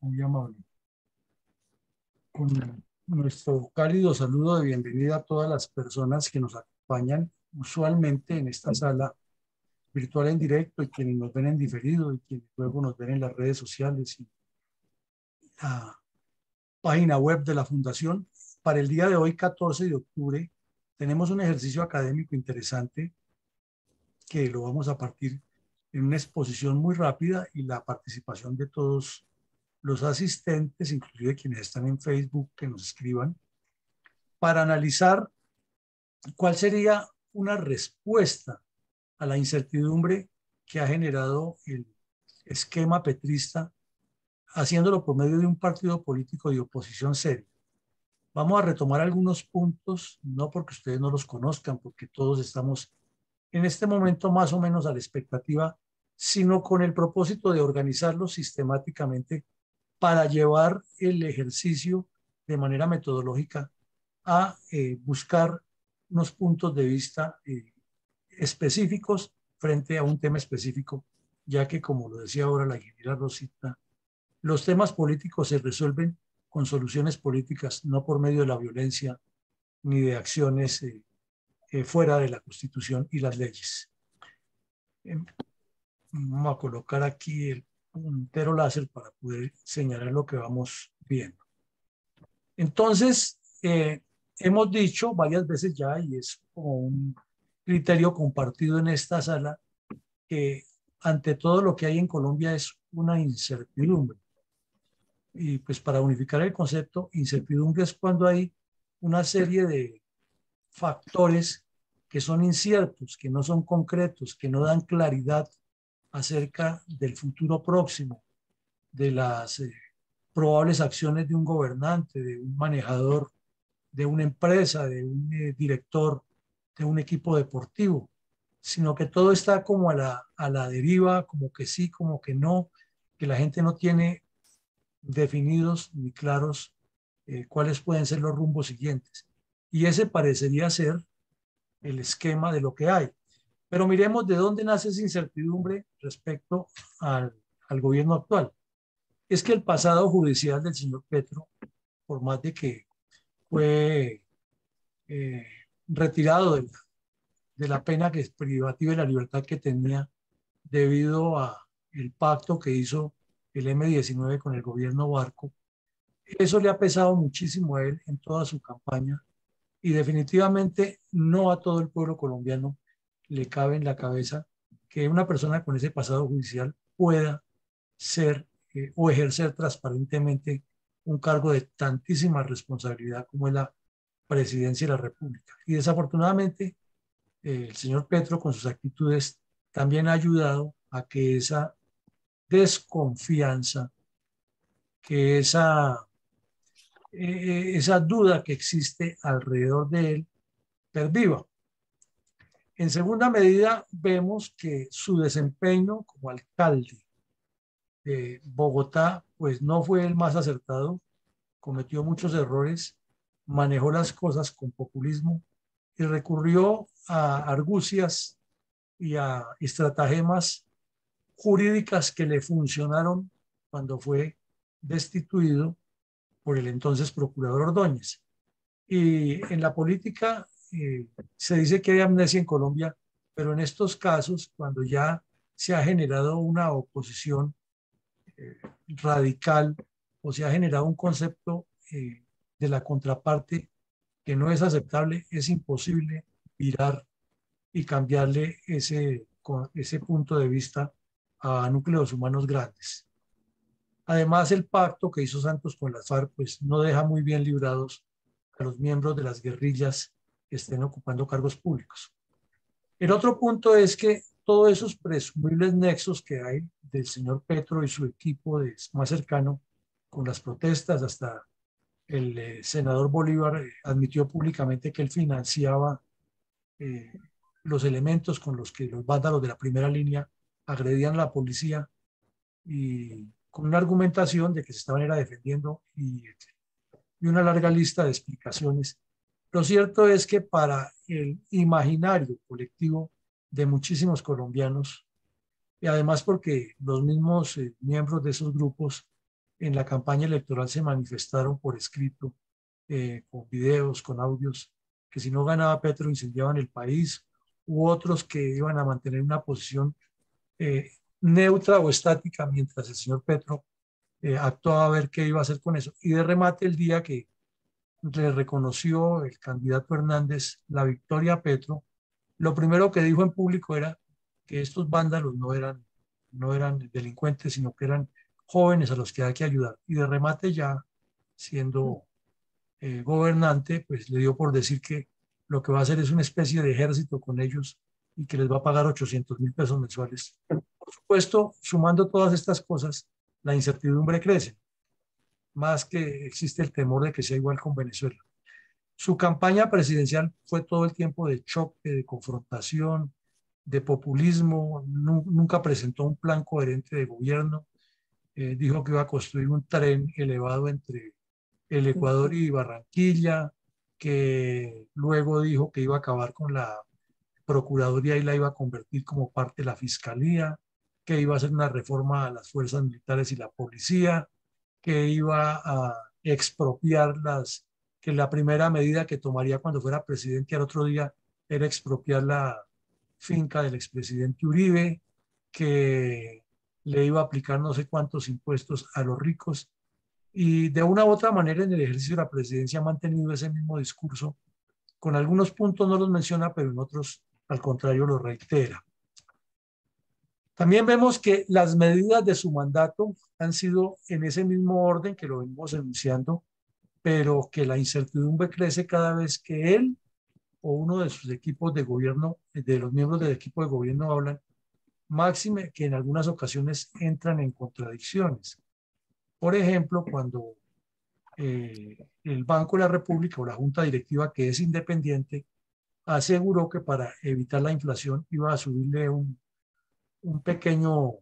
muy amable. Con nuestro cálido saludo de bienvenida a todas las personas que nos acompañan usualmente en esta sala virtual en directo y quienes nos ven en diferido y quienes luego nos ven en las redes sociales y la página web de la Fundación. Para el día de hoy, 14 de octubre, tenemos un ejercicio académico interesante que lo vamos a partir en una exposición muy rápida y la participación de todos los asistentes, inclusive quienes están en Facebook, que nos escriban, para analizar cuál sería una respuesta a la incertidumbre que ha generado el esquema petrista, haciéndolo por medio de un partido político de oposición serio. Vamos a retomar algunos puntos, no porque ustedes no los conozcan, porque todos estamos en este momento más o menos a la expectativa, sino con el propósito de organizarlos sistemáticamente para llevar el ejercicio de manera metodológica a buscar unos puntos de vista específicos frente a un tema específico, ya que, como lo decía ahora la ingeniera Rosita, los temas políticos se resuelven con soluciones políticas, no por medio de la violencia ni de acciones fuera de la Constitución y las leyes. Vamos a colocar aquí el puntero láser para poder señalar lo que vamos viendo. Entonces, hemos dicho varias veces ya, y es como un criterio compartido en esta sala, que ante todo lo que hay en Colombia es una incertidumbre. Y pues para unificar el concepto, incertidumbre es cuando hay una serie de factores que son inciertos, que no son concretos, que no dan claridad acerca del futuro próximo, de las probables acciones de un gobernante, de un manejador, de una empresa, de un director, de un equipo deportivo, sino que todo está como a la deriva, como que sí, como que no, que la gente no tiene definidos ni claros cuáles pueden ser los rumbos siguientes. Y ese parecería ser el esquema de lo que hay. Pero miremos de dónde nace esa incertidumbre respecto al gobierno actual. Es que el pasado judicial del señor Petro, por más de que fue eh, retirado de la pena que es privativa de la libertad que tenía debido a el pacto que hizo el M-19 con el gobierno Barco, eso le ha pesado muchísimo a él en toda su campaña y definitivamente no a todo el pueblo colombiano le cabe en la cabeza que una persona con ese pasado judicial pueda ser o ejercer transparentemente un cargo de tantísima responsabilidad como es la presidencia de la República. Y desafortunadamente, el señor Petro con sus actitudes también ha ayudado a que esa desconfianza, que esa duda que existe alrededor de él perviva. En segunda medida, vemos que su desempeño como alcalde de Bogotá, pues no fue el más acertado, cometió muchos errores, manejó las cosas con populismo y recurrió a argucias y a estratagemas jurídicas que le funcionaron cuando fue destituido por el entonces procurador Ordóñez. Y en la política se dice que hay amnesia en Colombia, pero en estos casos, cuando ya se ha generado una oposición eh, radical o se ha generado un concepto de la contraparte que no es aceptable, es imposible virar y cambiarle ese punto de vista a núcleos humanos grandes. Además, el pacto que hizo Santos con las FARC pues, no deja muy bien librados a los miembros de las guerrillas que estén ocupando cargos públicos. El otro punto es que todos esos presumibles nexos que hay del señor Petro y su equipo más cercano con las protestas, hasta el senador Bolívar admitió públicamente que él financiaba eh, los elementos con los que los vándalos de la primera línea agredían a la policía y con una argumentación de que se estaban era defendiendo y una larga lista de explicaciones. Lo cierto es que para el imaginario colectivo de muchísimos colombianos, y además porque los mismos miembros de esos grupos en la campaña electoral se manifestaron por escrito, con videos, con audios, que si no ganaba Petro incendiaban el país, u otros que iban a mantener una posición neutra o estática mientras el señor Petro actuaba a ver qué iba a hacer con eso. Y de remate, el día que le reconoció el candidato Hernández la victoria a Petro, lo primero que dijo en público era que estos vándalos no eran delincuentes, sino que eran jóvenes a los que hay que ayudar. Y de remate, ya siendo gobernante, pues le dio por decir que lo que va a hacer es una especie de ejército con ellos y que les va a pagar 800.000 pesos mensuales. Por supuesto, sumando todas estas cosas, la incertidumbre crece, más que existe el temor de que sea igual con Venezuela. Su campaña presidencial fue todo el tiempo de choque, de confrontación, de populismo. Nunca presentó un plan coherente de gobierno. Dijo que iba a construir un tren elevado entre el Ecuador y Barranquilla, que luego dijo que iba a acabar con la Procuraduría y la iba a convertir como parte de la Fiscalía, que iba a hacer una reforma a las fuerzas militares y la policía, que iba a expropiar que la primera medida que tomaría cuando fuera presidente al otro día era expropiar la finca del expresidente Uribe, que le iba a aplicar no sé cuántos impuestos a los ricos. Y de una u otra manera en el ejercicio de la presidencia ha mantenido ese mismo discurso. Con algunos puntos no los menciona, pero en otros, al contrario, los reitera. También vemos que las medidas de su mandato han sido en ese mismo orden que lo venimos enunciando, pero que la incertidumbre crece cada vez que él o uno de sus equipos de gobierno, de los miembros del equipo de gobierno hablan, máxime que en algunas ocasiones entran en contradicciones. Por ejemplo, cuando el Banco de la República o la Junta Directiva, que es independiente, aseguró que para evitar la inflación iba a subirle un pequeño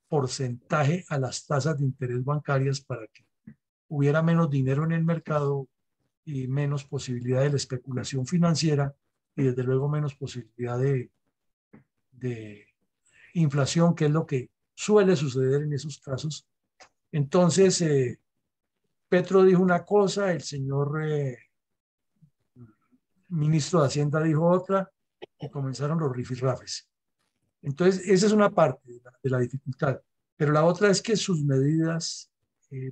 porcentaje a las tasas de interés bancarias para que hubiera menos dinero en el mercado y menos posibilidad de la especulación financiera y desde luego menos posibilidad de inflación, que es lo que suele suceder en esos casos. Entonces, Petro dijo una cosa, el señor ministro de Hacienda dijo otra y comenzaron los rifirrafes. Entonces, esa es una parte de la dificultad. Pero la otra es que sus medidas,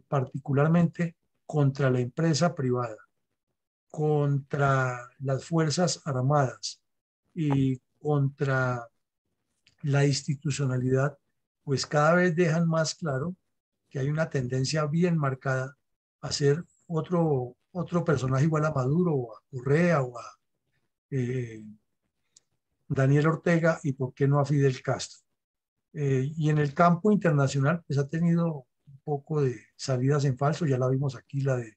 particularmente contra la empresa privada, contra las Fuerzas Armadas y contra la institucionalidad, pues cada vez dejan más claro que hay una tendencia bien marcada a ser otro personaje igual a Maduro o a Correa o a eh, Daniel Ortega y por qué no a Fidel Castro. Y en el campo internacional, pues ha tenido un poco de salidas en falso, ya la vimos aquí, la de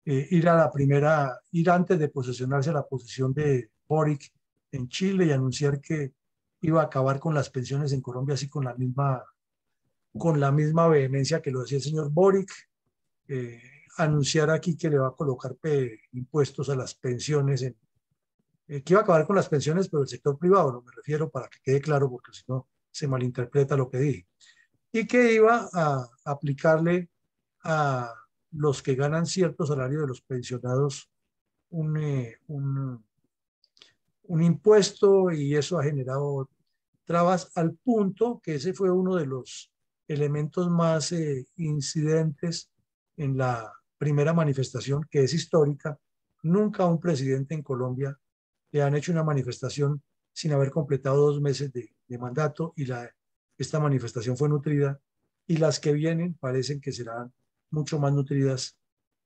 ir a la primera, ir antes de posesionarse a la posición de Boric en Chile y anunciar que iba a acabar con las pensiones en Colombia, así con la misma vehemencia que lo decía el señor Boric, eh, anunciar aquí que le va a colocar impuestos a las pensiones, que iba a acabar con las pensiones, pero el sector privado, no me refiero para que quede claro, porque si no se malinterpreta lo que dije, y que iba a aplicarle a los que ganan cierto salario de los pensionados un impuesto, y eso ha generado trabas al punto que ese fue uno de los elementos más incidentes en la primera manifestación, que es histórica. Nunca a un presidente en Colombia le han hecho una manifestación sin haber completado 2 meses de mandato, y esta manifestación fue nutrida, y las que vienen parecen que serán mucho más nutridas,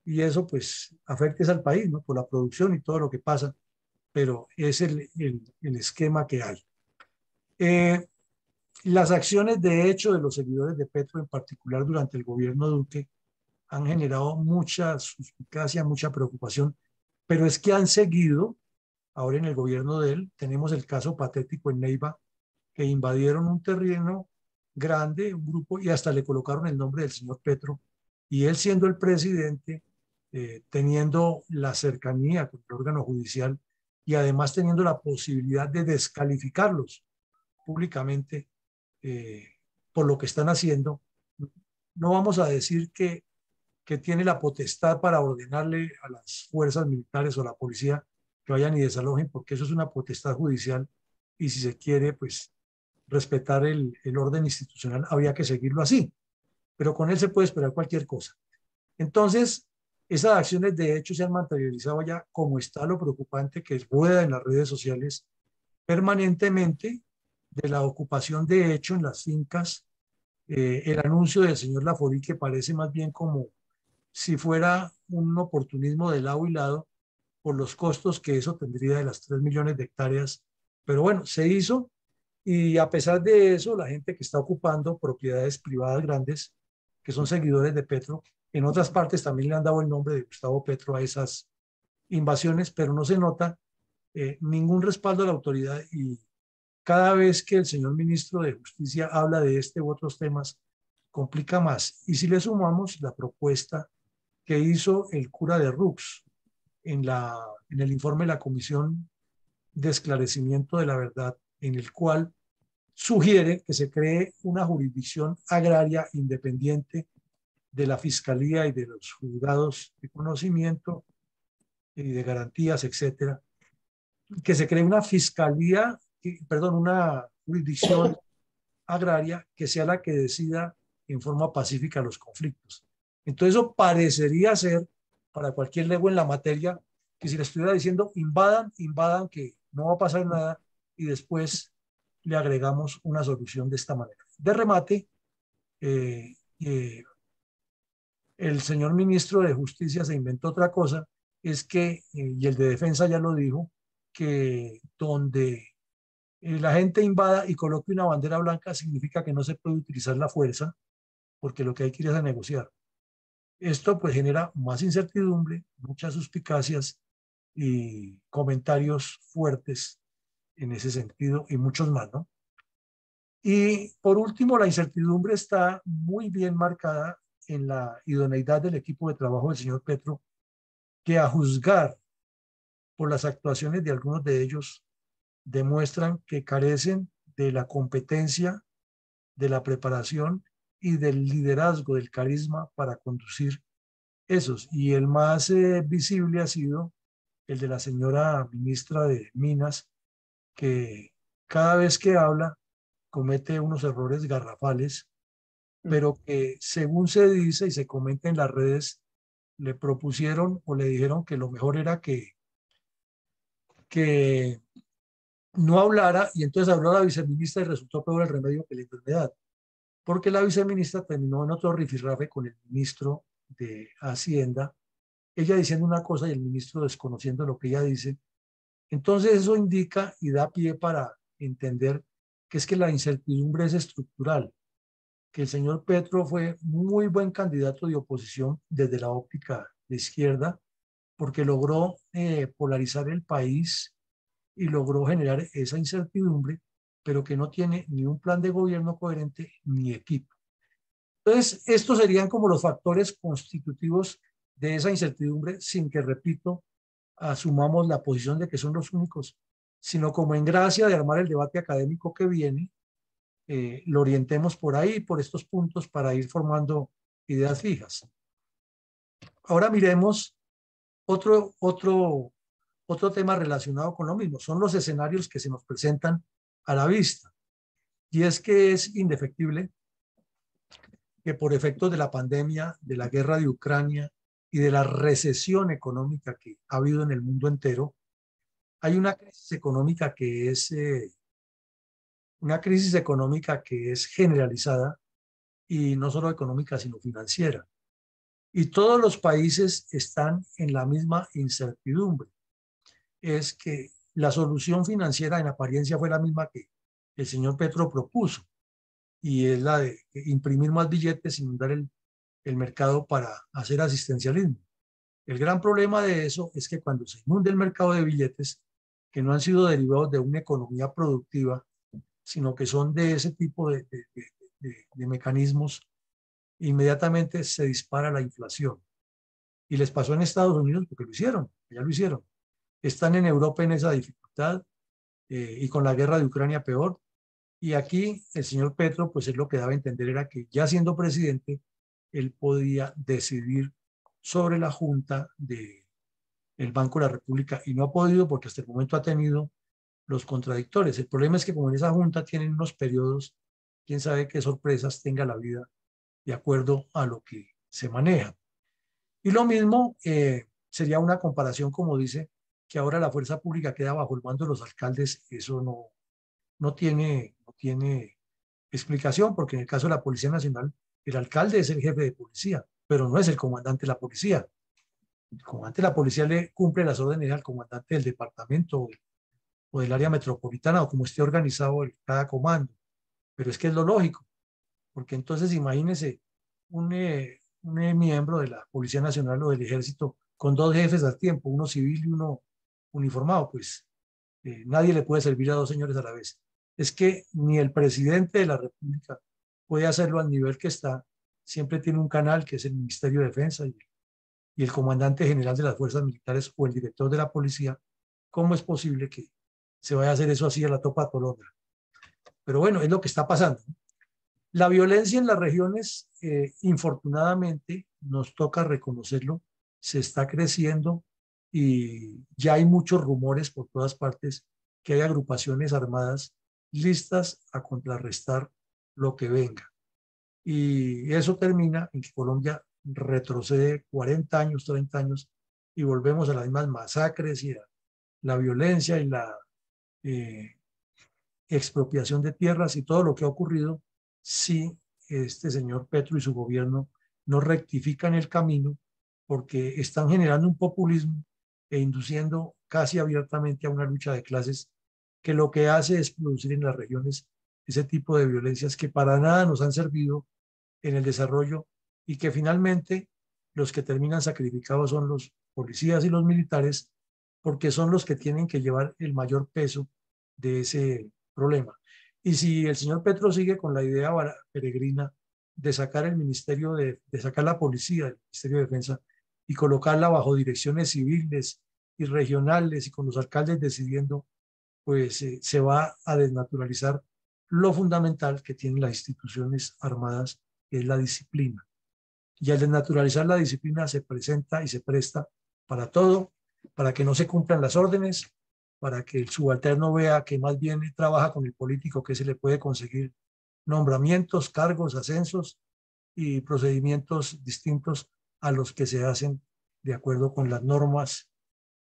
y eso pues afecta al país, ¿no? Por la producción y todo lo que pasa, pero es el esquema que hay. Eh, las acciones de hecho de los seguidores de Petro, en particular durante el gobierno Duque, han generado mucha suspicacia, mucha preocupación, pero es que han seguido, ahora en el gobierno de él, tenemos el caso patético en Neiva, que invadieron un terreno grande, un grupo, y hasta le colocaron el nombre del señor Petro, y él siendo el presidente, teniendo la cercanía con el órgano judicial y además teniendo la posibilidad de descalificarlos públicamente, eh, por lo que están haciendo, no vamos a decir que tiene la potestad para ordenarle a las fuerzas militares o a la policía que vayan y desalojen, porque eso es una potestad judicial y si se quiere, pues respetar el orden institucional, habría que seguirlo así, pero con él se puede esperar cualquier cosa. Entonces, esas acciones de hecho se han materializado ya como está lo preocupante que rueda en las redes sociales permanentemente de la ocupación de hecho en las fincas, el anuncio del señor Laforí que parece más bien como si fuera un oportunismo de lado y lado por los costos que eso tendría de las 3 millones de hectáreas. Pero bueno, se hizo y a pesar de eso, la gente que está ocupando propiedades privadas grandes, que son seguidores de Petro, en otras partes también le han dado el nombre de Gustavo Petro a esas invasiones, pero no se nota ningún respaldo de la autoridad y cada vez que el señor ministro de Justicia habla de este u otros temas, complica más. Y si le sumamos la propuesta que hizo el cura de Rux en el informe de la Comisión de Esclarecimiento de la Verdad, en el cual sugiere que se cree una jurisdicción agraria independiente de la Fiscalía y de los juzgados de conocimiento y de garantías, etcétera, que se cree una fiscalía, perdón, una jurisdicción agraria que sea la que decida en forma pacífica los conflictos. Entonces eso parecería ser, para cualquier lego en la materia, que si le estuviera diciendo invadan, invadan, que no va a pasar nada y después le agregamos una solución de esta manera. De remate, eh, eh, el señor ministro de Justicia se inventó otra cosa, es que, y el de Defensa ya lo dijo, que donde la gente invada y coloque una bandera blanca significa que no se puede utilizar la fuerza, porque lo que hay que ir es a negociar. Esto pues genera más incertidumbre, muchas suspicacias y comentarios fuertes en ese sentido y muchos más, ¿no? Y por último, la incertidumbre está muy bien marcada en la idoneidad del equipo de trabajo del señor Petro, que a juzgar por las actuaciones de algunos de ellos, demuestran que carecen de la competencia, de la preparación y del liderazgo, del carisma para conducir esos. Y el más visible ha sido el de la señora ministra de Minas, que cada vez que habla comete unos errores garrafales, pero que según se dice y se comenta en las redes, le propusieron o le dijeron que lo mejor era que no hablara y entonces habló la viceministra y resultó peor el remedio que la enfermedad, porque la viceministra terminó en otro rifirrafe con el ministro de Hacienda, ella diciendo una cosa y el ministro desconociendo lo que ella dice. Entonces eso indica y da pie para entender que es que la incertidumbre es estructural, que el señor Petro fue muy buen candidato de oposición desde la óptica de izquierda, porque logró polarizar el país y logró generar esa incertidumbre, pero que no tiene ni un plan de gobierno coherente ni equipo. Entonces, estos serían como los factores constitutivos de esa incertidumbre, sin que, repito, asumamos la posición de que son los únicos, sino como en gracia de armar el debate académico que viene, lo orientemos por ahí, por estos puntos, para ir formando ideas fijas. Ahora miremos otro tema relacionado con lo mismo, son los escenarios que se nos presentan a la vista. Y es que es indefectible que por efectos de la pandemia, de la guerra de Ucrania y de la recesión económica que ha habido en el mundo entero, hay una crisis económica que es generalizada y no solo económica, sino financiera. Y todos los países están en la misma incertidumbre. Es que la solución financiera en apariencia fue la misma que el señor Petro propuso, y es la de imprimir más billetes, inundar el mercado para hacer asistencialismo. El gran problema de eso es que cuando se inunde el mercado de billetes, que no han sido derivados de una economía productiva, sino que son de ese tipo de mecanismos, inmediatamente se dispara la inflación. Y les pasó en Estados Unidos porque lo hicieron, ya lo hicieron. Están en Europa en esa dificultad y con la guerra de Ucrania peor. Y aquí el señor Petro, pues es lo que daba a entender era que ya siendo presidente él podía decidir sobre la Junta del Banco de la República y no ha podido porque hasta el momento ha tenido los contradictores. El problema es que como en esa Junta tienen unos periodos, quién sabe qué sorpresas tenga la vida de acuerdo a lo que se maneja. Y lo mismo sería una comparación, como dice, que ahora la fuerza pública queda bajo el mando de los alcaldes. Eso no tiene explicación, porque en el caso de la Policía Nacional, el alcalde es el jefe de policía, pero no es el comandante de la policía. El comandante de la policía le cumple las órdenes al comandante del departamento o del área metropolitana o como esté organizado cada comando. Pero es que es lo lógico, porque entonces imagínese un miembro de la Policía Nacional o del Ejército con dos jefes al tiempo, uno civil y uno uniformado, pues nadie le puede servir a dos señores a la vez. Es que ni el presidente de la República puede hacerlo al nivel que está, siempre tiene un canal que es el Ministerio de Defensa y el comandante general de las fuerzas militares o el director de la policía. ¿Cómo es posible que se vaya a hacer eso así a la topa tolondra? Pero bueno, es lo que está pasando. La violencia en las regiones, infortunadamente, nos toca reconocerlo, se está creciendo y ya hay muchos rumores por todas partes que hay agrupaciones armadas listas a contrarrestar lo que venga. Y eso termina en que Colombia retrocede 40 años, 30 años y volvemos a las mismas masacres y a la violencia y la eh, expropiación de tierras y todo lo que ha ocurrido si este señor Petro y su gobierno no rectifican el camino, porque están generando un populismo e induciendo casi abiertamente a una lucha de clases que lo que hace es producir en las regiones ese tipo de violencias que para nada nos han servido en el desarrollo y que finalmente los que terminan sacrificados son los policías y los militares porque son los que tienen que llevar el mayor peso de ese problema. Y si el señor Petro sigue con la idea peregrina de sacar el ministerio, de sacar la policía del Ministerio de Defensa y colocarla bajo direcciones civiles y regionales y con los alcaldes decidiendo, pues se va a desnaturalizar lo fundamental que tienen las instituciones armadas, que es la disciplina. Y al desnaturalizar la disciplina se presenta y se presta para todo, para que no se cumplan las órdenes, para que el subalterno vea que más bien trabaja con el político, que se le puede conseguir nombramientos, cargos, ascensos y procedimientos distintos a los que se hacen de acuerdo con las normas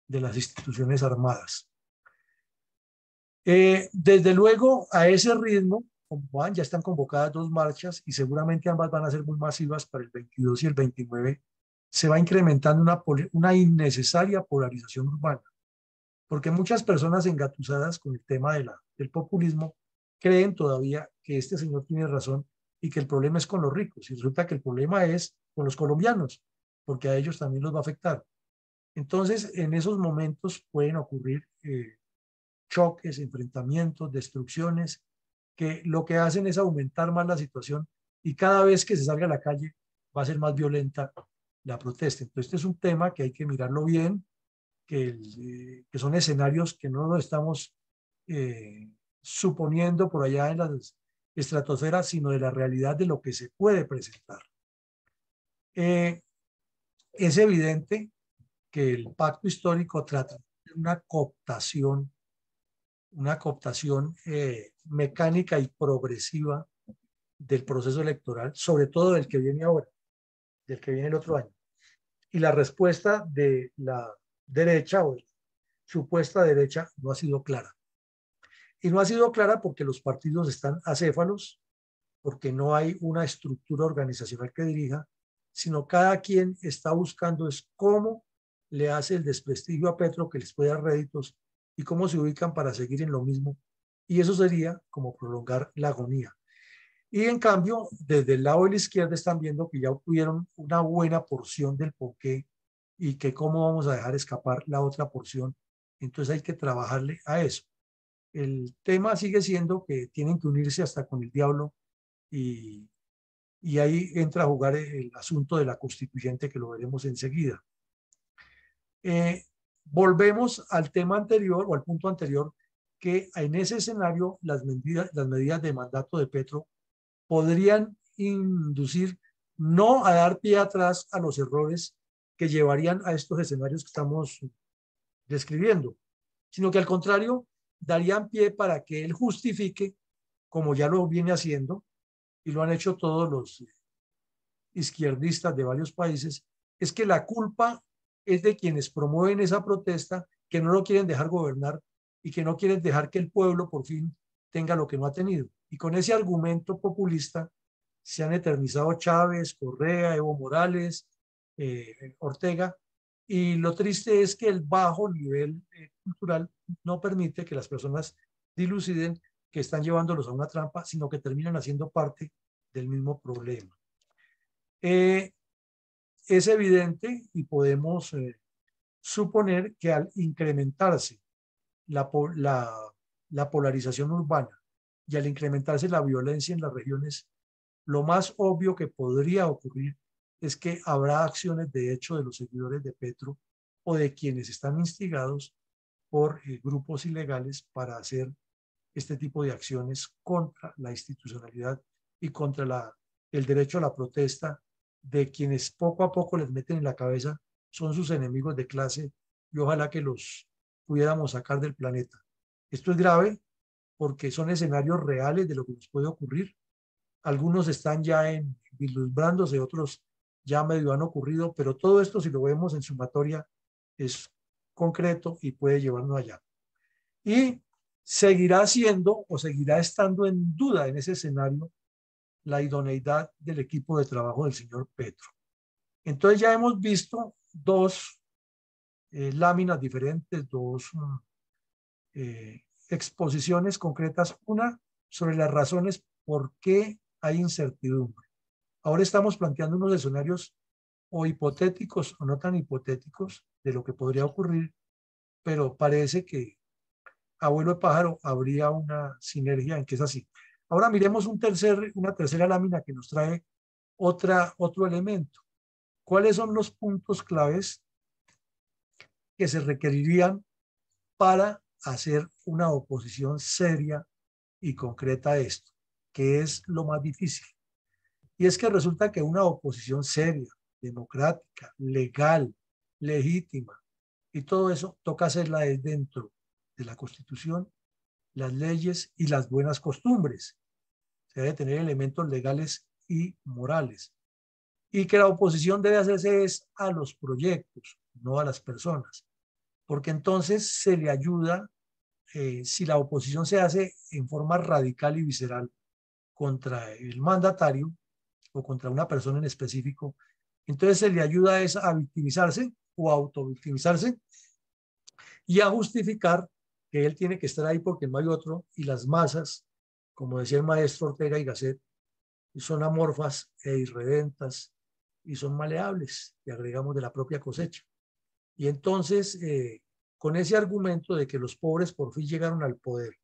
de las instituciones armadas. Desde luego, a ese ritmo, como van, ya están convocadas dos marchas y seguramente ambas van a ser muy masivas para el 22 y el 29, se va incrementando una innecesaria polarización urbana, porque muchas personas engatusadas con el tema del populismo creen todavía que este señor tiene razón y que el problema es con los ricos, y resulta que el problema es con los colombianos, porque a ellos también los va a afectar. Entonces, en esos momentos pueden ocurrir choques, enfrentamientos, destrucciones, que lo que hacen es aumentar más la situación y cada vez que se salga a la calle va a ser más violenta la protesta. Entonces, este es un tema que hay que mirarlo bien, que son escenarios que no lo estamos suponiendo por allá en las estratosferas, sino de la realidad de lo que se puede presentar. Es evidente que el pacto histórico trata de una cooptación mecánica y progresiva del proceso electoral, sobre todo del que viene ahora, del que viene el otro año. Y la respuesta de la derecha o de la supuesta derecha no ha sido clara. Y no ha sido clara porque los partidos están acéfalos, porque no hay una estructura organizacional que dirija, sino cada quien está buscando es cómo le hace el desprestigio a Petro que les puede dar réditos y cómo se ubican para seguir en lo mismo. Y eso sería como prolongar la agonía. Y en cambio, desde el lado de la izquierda están viendo que ya obtuvieron una buena porción del porqué y que cómo vamos a dejar escapar la otra porción. Entonces hay que trabajarle a eso. El tema sigue siendo que tienen que unirse hasta con el diablo y, y ahí entra a jugar el asunto de la constituyente que lo veremos enseguida. Volvemos al tema anterior o al punto anterior, que en ese escenario las medidas de mandato de Petro podrían inducir no a dar pie atrás a los errores que llevarían a estos escenarios que estamos describiendo, sino que al contrario, darían pie para que él justifique, como ya lo viene haciendo, y lo han hecho todos los izquierdistas de varios países, es que la culpa es de quienes promueven esa protesta, que no lo quieren dejar gobernar y que no quieren dejar que el pueblo por fin tenga lo que no ha tenido. Y con ese argumento populista se han eternizado Chávez, Correa, Evo Morales, Ortega, y lo triste es que el bajo nivel cultural no permite que las personas diluciden que están llevándolos a una trampa, sino que terminan haciendo parte del mismo problema. Es evidente y podemos suponer que al incrementarse la polarización urbana y al incrementarse la violencia en las regiones, lo más obvio que podría ocurrir es que habrá acciones de hecho de los seguidores de Petro o de quienes están instigados por grupos ilegales para hacer este tipo de acciones contra la institucionalidad y contra el derecho a la protesta de quienes poco a poco les meten en la cabeza son sus enemigos de clase y ojalá que los pudiéramos sacar del planeta. Esto es grave porque son escenarios reales de lo que nos puede ocurrir. Algunos están ya vislumbrándose, otros ya medio han ocurrido, pero todo esto, si lo vemos en sumatoria, es concreto y puede llevarnos allá. Y seguirá siendo o seguirá estando en duda en ese escenario la idoneidad del equipo de trabajo del señor Petro. Entonces ya hemos visto dos láminas diferentes, dos exposiciones concretas, una sobre las razones por qué hay incertidumbre. Ahora estamos planteando unos escenarios o hipotéticos o no tan hipotéticos de lo que podría ocurrir, pero parece que abuelo de pájaro habría una sinergia en que es así. Ahora miremos una tercera lámina que nos trae otro elemento. ¿Cuáles son los puntos claves que se requerirían para hacer una oposición seria y concreta a esto, que es lo más difícil? Y es que resulta que una oposición seria, democrática, legal, legítima, y todo eso toca hacerla desde dentro de la Constitución, las leyes y las buenas costumbres. Se debe tener elementos legales y morales. Y que la oposición debe hacerse es a los proyectos, no a las personas. Porque entonces se le ayuda, si la oposición se hace en forma radical y visceral contra el mandatario o contra una persona en específico, entonces se le ayuda a victimizarse o a autovictimizarse y a justificar que él tiene que estar ahí porque no hay otro, y las masas, como decía el maestro Ortega y Gasset, son amorfas e irredentas y son maleables, y agregamos de la propia cosecha. Y entonces, con ese argumento de que los pobres por fin llegaron al poder,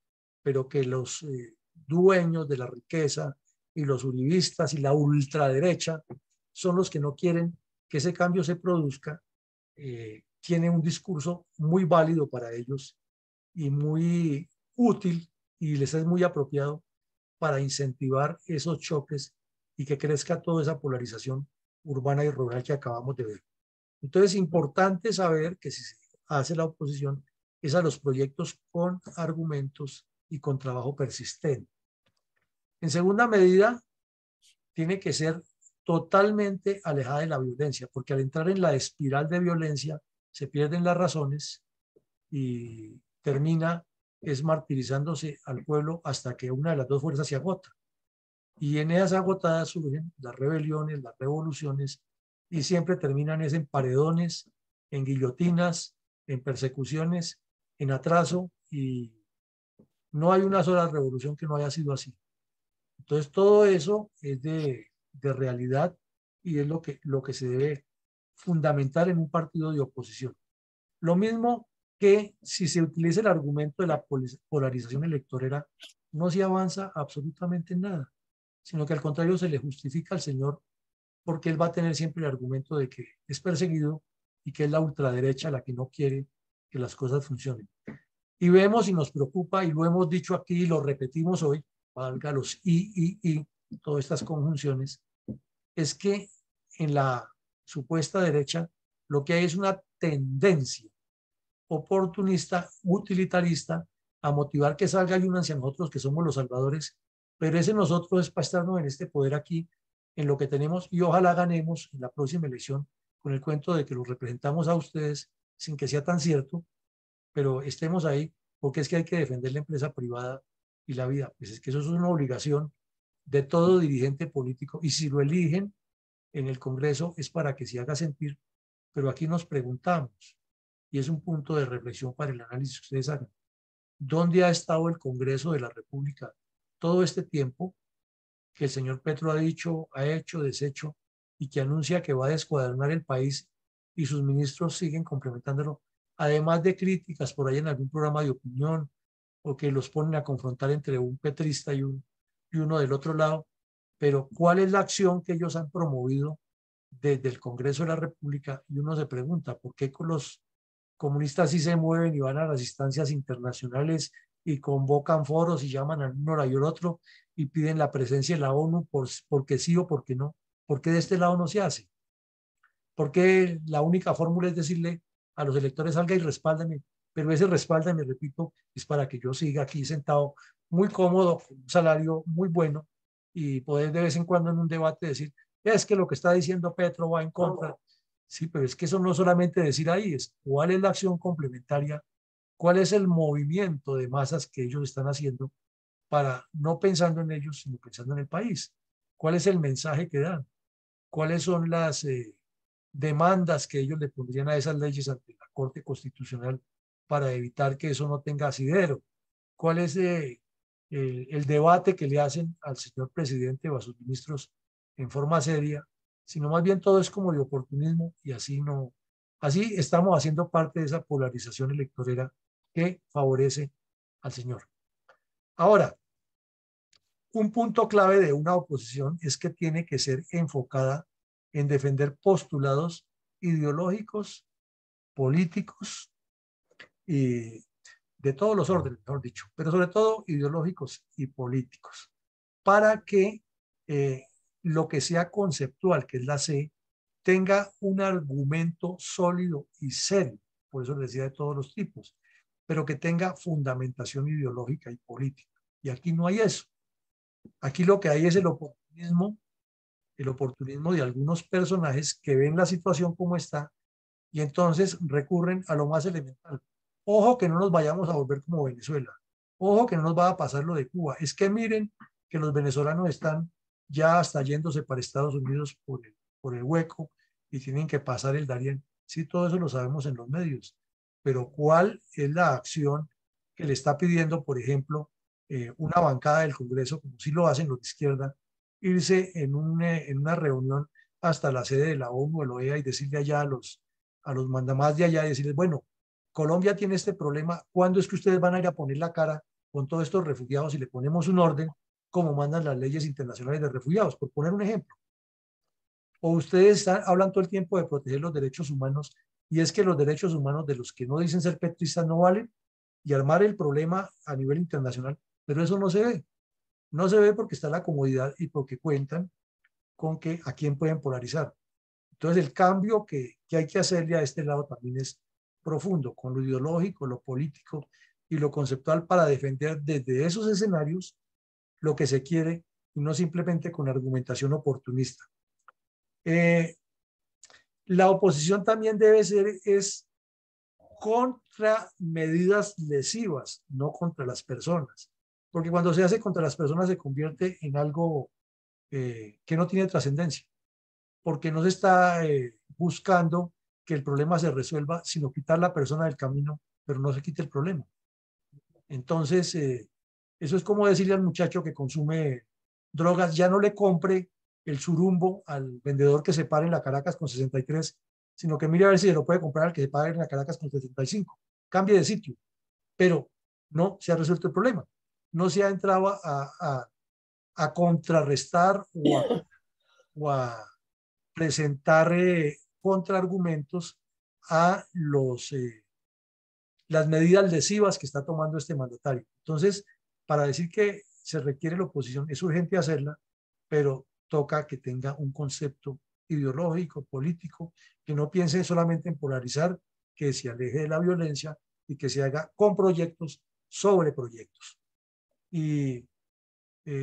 pero que los dueños de la riqueza y los uribistas y la ultraderecha son los que no quieren que ese cambio se produzca, tiene un discurso muy válido para ellos y muy útil, y les es muy apropiado para incentivar esos choques y que crezca toda esa polarización urbana y rural que acabamos de ver. Entonces es importante saber que si se hace la oposición es a los proyectos con argumentos y con trabajo persistente. En segunda medida, tiene que ser totalmente alejada de la violencia, porque al entrar en la espiral de violencia se pierden las razones y termina martirizándose al pueblo hasta que una de las dos fuerzas se agota. Y en esas agotadas surgen las rebeliones, las revoluciones, y siempre terminan en paredones, en guillotinas, en persecuciones, en atraso, y no hay una sola revolución que no haya sido así. Entonces todo eso es de realidad y es lo que se debe fundamentar en un partido de oposición. Lo mismo que si se utiliza el argumento de la polarización electorera, no se avanza absolutamente en nada, sino que al contrario se le justifica al señor porque él va a tener siempre el argumento de que es perseguido y que es la ultraderecha la que no quiere que las cosas funcionen. Y vemos y nos preocupa, y lo hemos dicho aquí y lo repetimos hoy, valga los y, todas estas conjunciones, es que en la supuesta derecha lo que hay es una tendencia oportunista, utilitarista, a motivar que salga ayuda hacia nosotros que somos los salvadores, pero ese nosotros es para estarnos en este poder aquí, en lo que tenemos, y ojalá ganemos en la próxima elección con el cuento de que los representamos a ustedes sin que sea tan cierto, pero estemos ahí, porque es que hay que defender la empresa privada y la vida. Pues es que eso es una obligación de todo dirigente político, y si lo eligen en el Congreso es para que se haga sentir, pero aquí nos preguntamos, y es un punto de reflexión para el análisis que ustedes hagan, ¿dónde ha estado el Congreso de la República todo este tiempo que el señor Petro ha dicho, ha hecho, deshecho, y que anuncia que va a descuadernar el país y sus ministros siguen complementándolo, además de críticas por ahí en algún programa de opinión o que los ponen a confrontar entre un petrista y uno del otro lado? Pero ¿cuál es la acción que ellos han promovido desde el Congreso de la República? Y uno se pregunta, ¿por qué con los comunistas sí se mueven y van a las instancias internacionales y convocan foros y llaman al uno y al otro y piden la presencia de la ONU porque sí o porque no? ¿Por qué de este lado no se hace? ¿Por qué la única fórmula es decirle a los electores salga y respáldame? Pero ese respáldame, repito, es para que yo siga aquí sentado muy cómodo, con un salario muy bueno y poder de vez en cuando en un debate decir, es que lo que está diciendo Petro va en contra. Sí, pero es que eso no solamente decir ahí, es cuál es la acción complementaria, cuál es el movimiento de masas que ellos están haciendo para no pensando en ellos, sino pensando en el país. ¿Cuál es el mensaje que dan? ¿Cuáles son las demandas que ellos le pondrían a esas leyes ante la Corte Constitucional para evitar que eso no tenga asidero? ¿Cuál es el debate que le hacen al señor presidente o a sus ministros en forma seria? Sino más bien todo es como de oportunismo y así no, así estamos haciendo parte de esa polarización electorera que favorece al señor. Ahora, un punto clave de una oposición es que tiene que ser enfocada en defender postulados ideológicos, políticos y de todos los órdenes, mejor dicho, pero sobre todo ideológicos y políticos, para que eh, lo que sea conceptual, que es la C, tenga un argumento sólido y serio, por eso les decía de todos los tipos, pero que tenga fundamentación ideológica y política. Y aquí no hay eso. Aquí lo que hay es el oportunismo de algunos personajes que ven la situación como está y entonces recurren a lo más elemental. Ojo que no nos vayamos a volver como Venezuela. Ojo que no nos va a pasar lo de Cuba. Es que miren que los venezolanos están ya hasta yéndose para Estados Unidos por el hueco y tienen que pasar el Darién. Sí, todo eso lo sabemos en los medios. Pero ¿cuál es la acción que le está pidiendo, por ejemplo, una bancada del Congreso, como si lo hacen los de izquierda, irse en una reunión hasta la sede de la ONU, el OEA, y decirle allá a los mandamás de allá y decirles, bueno, Colombia tiene este problema, ¿cuándo es que ustedes van a ir a poner la cara con todos estos refugiados y le ponemos un orden como mandan las leyes internacionales de refugiados? Por poner un ejemplo. O ustedes hablan todo el tiempo de proteger los derechos humanos y es que los derechos humanos de los que no dicen ser petristas no valen y armar el problema a nivel internacional, pero eso no se ve. No se ve porque está la comodidad y porque cuentan con que a quién pueden polarizar. Entonces, el cambio que hay que hacerle a este lado también es profundo, con lo ideológico, lo político y lo conceptual para defender desde esos escenarios lo que se quiere y no simplemente con argumentación oportunista. Eh, la oposición también debe ser es contra medidas lesivas, no contra las personas, porque cuando se hace contra las personas se convierte en algo que no tiene trascendencia, porque no se está buscando que el problema se resuelva, sino quitar la persona del camino, pero no se quite el problema. Entonces, eso es como decirle al muchacho que consume drogas, ya no le compre el surumbo al vendedor que se para en la Caracas con 63, sino que mire a ver si se lo puede comprar al que se para en la Caracas con 75. Cambie de sitio, pero no se ha resuelto el problema. No se ha entrado a contrarrestar o a presentar contraargumentos a las medidas lesivas que está tomando este mandatario. Entonces, para decir que se requiere la oposición, es urgente hacerla, pero toca que tenga un concepto ideológico, político, que no piense solamente en polarizar, que se aleje de la violencia y que se haga con proyectos sobre proyectos. Y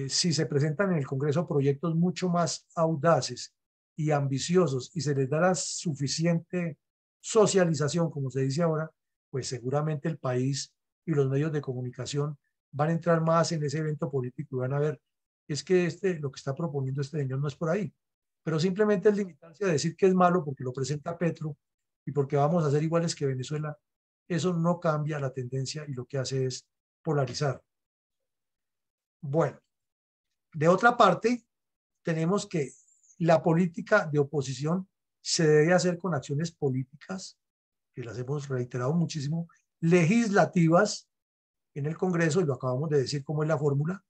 si se presentan en el Congreso proyectos mucho más audaces y ambiciosos y se les da la suficiente socialización, como se dice ahora, pues seguramente el país y los medios de comunicación van a entrar más en ese evento político y van a ver, es que lo que está proponiendo este señor no es por ahí, pero simplemente es limitarse a decir que es malo porque lo presenta Petro y porque vamos a ser iguales que Venezuela, eso no cambia la tendencia y lo que hace es polarizar. Bueno, de otra parte, tenemos que la política de oposición se debe hacer con acciones políticas, que las hemos reiterado muchísimo, legislativas en el Congreso, y lo acabamos de decir cómo es la fórmula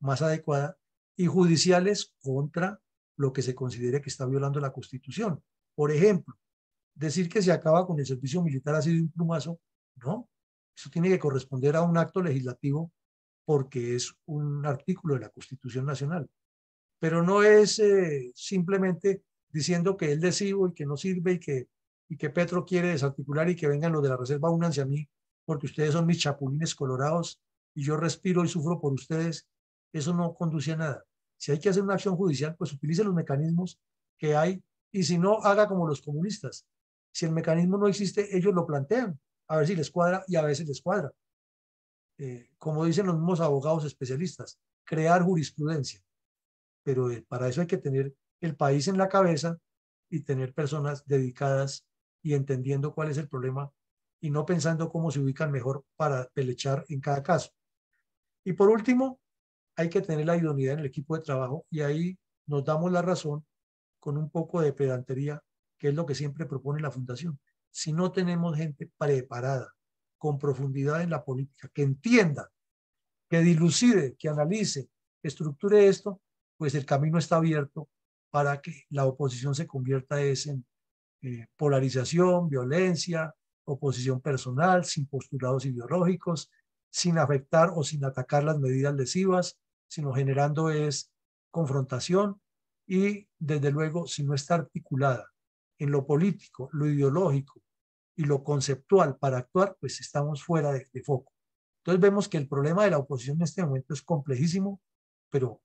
más adecuada, y judiciales contra lo que se considere que está violando la Constitución. Por ejemplo, decir que se acaba con el servicio militar ha sido un plumazo, no. Eso tiene que corresponder a un acto legislativo porque es un artículo de la Constitución Nacional. Pero no es simplemente diciendo que es lesivo y que no sirve y que Petro quiere desarticular y que vengan los de la reserva, únanse a mí porque ustedes son mis chapulines colorados y yo respiro y sufro por ustedes. Eso no conduce a nada. Si hay que hacer una acción judicial, pues utilice los mecanismos que hay y si no, haga como los comunistas. Si el mecanismo no existe, ellos lo plantean, a ver si les cuadra y a veces les cuadra. Como dicen los mismos abogados especialistas, crear jurisprudencia. Pero para eso hay que tener el país en la cabeza y tener personas dedicadas y entendiendo cuál es el problema y no pensando cómo se ubican mejor para pelechar en cada caso. Y por último, hay que tener la idoneidad en el equipo de trabajo y ahí nos damos la razón con un poco de pedantería, que es lo que siempre propone la Fundación. Si no tenemos gente preparada, con profundidad en la política, que entienda, que dilucide, que analice, que estructure esto, pues el camino está abierto para que la oposición se convierta en polarización, violencia, oposición personal, sin postulados ideológicos, sin afectar o sin atacar las medidas lesivas, sino generando confrontación y desde luego si no está articulada en lo político, lo ideológico y lo conceptual para actuar, pues estamos fuera de foco. Entonces vemos que el problema de la oposición en este momento es complejísimo, pero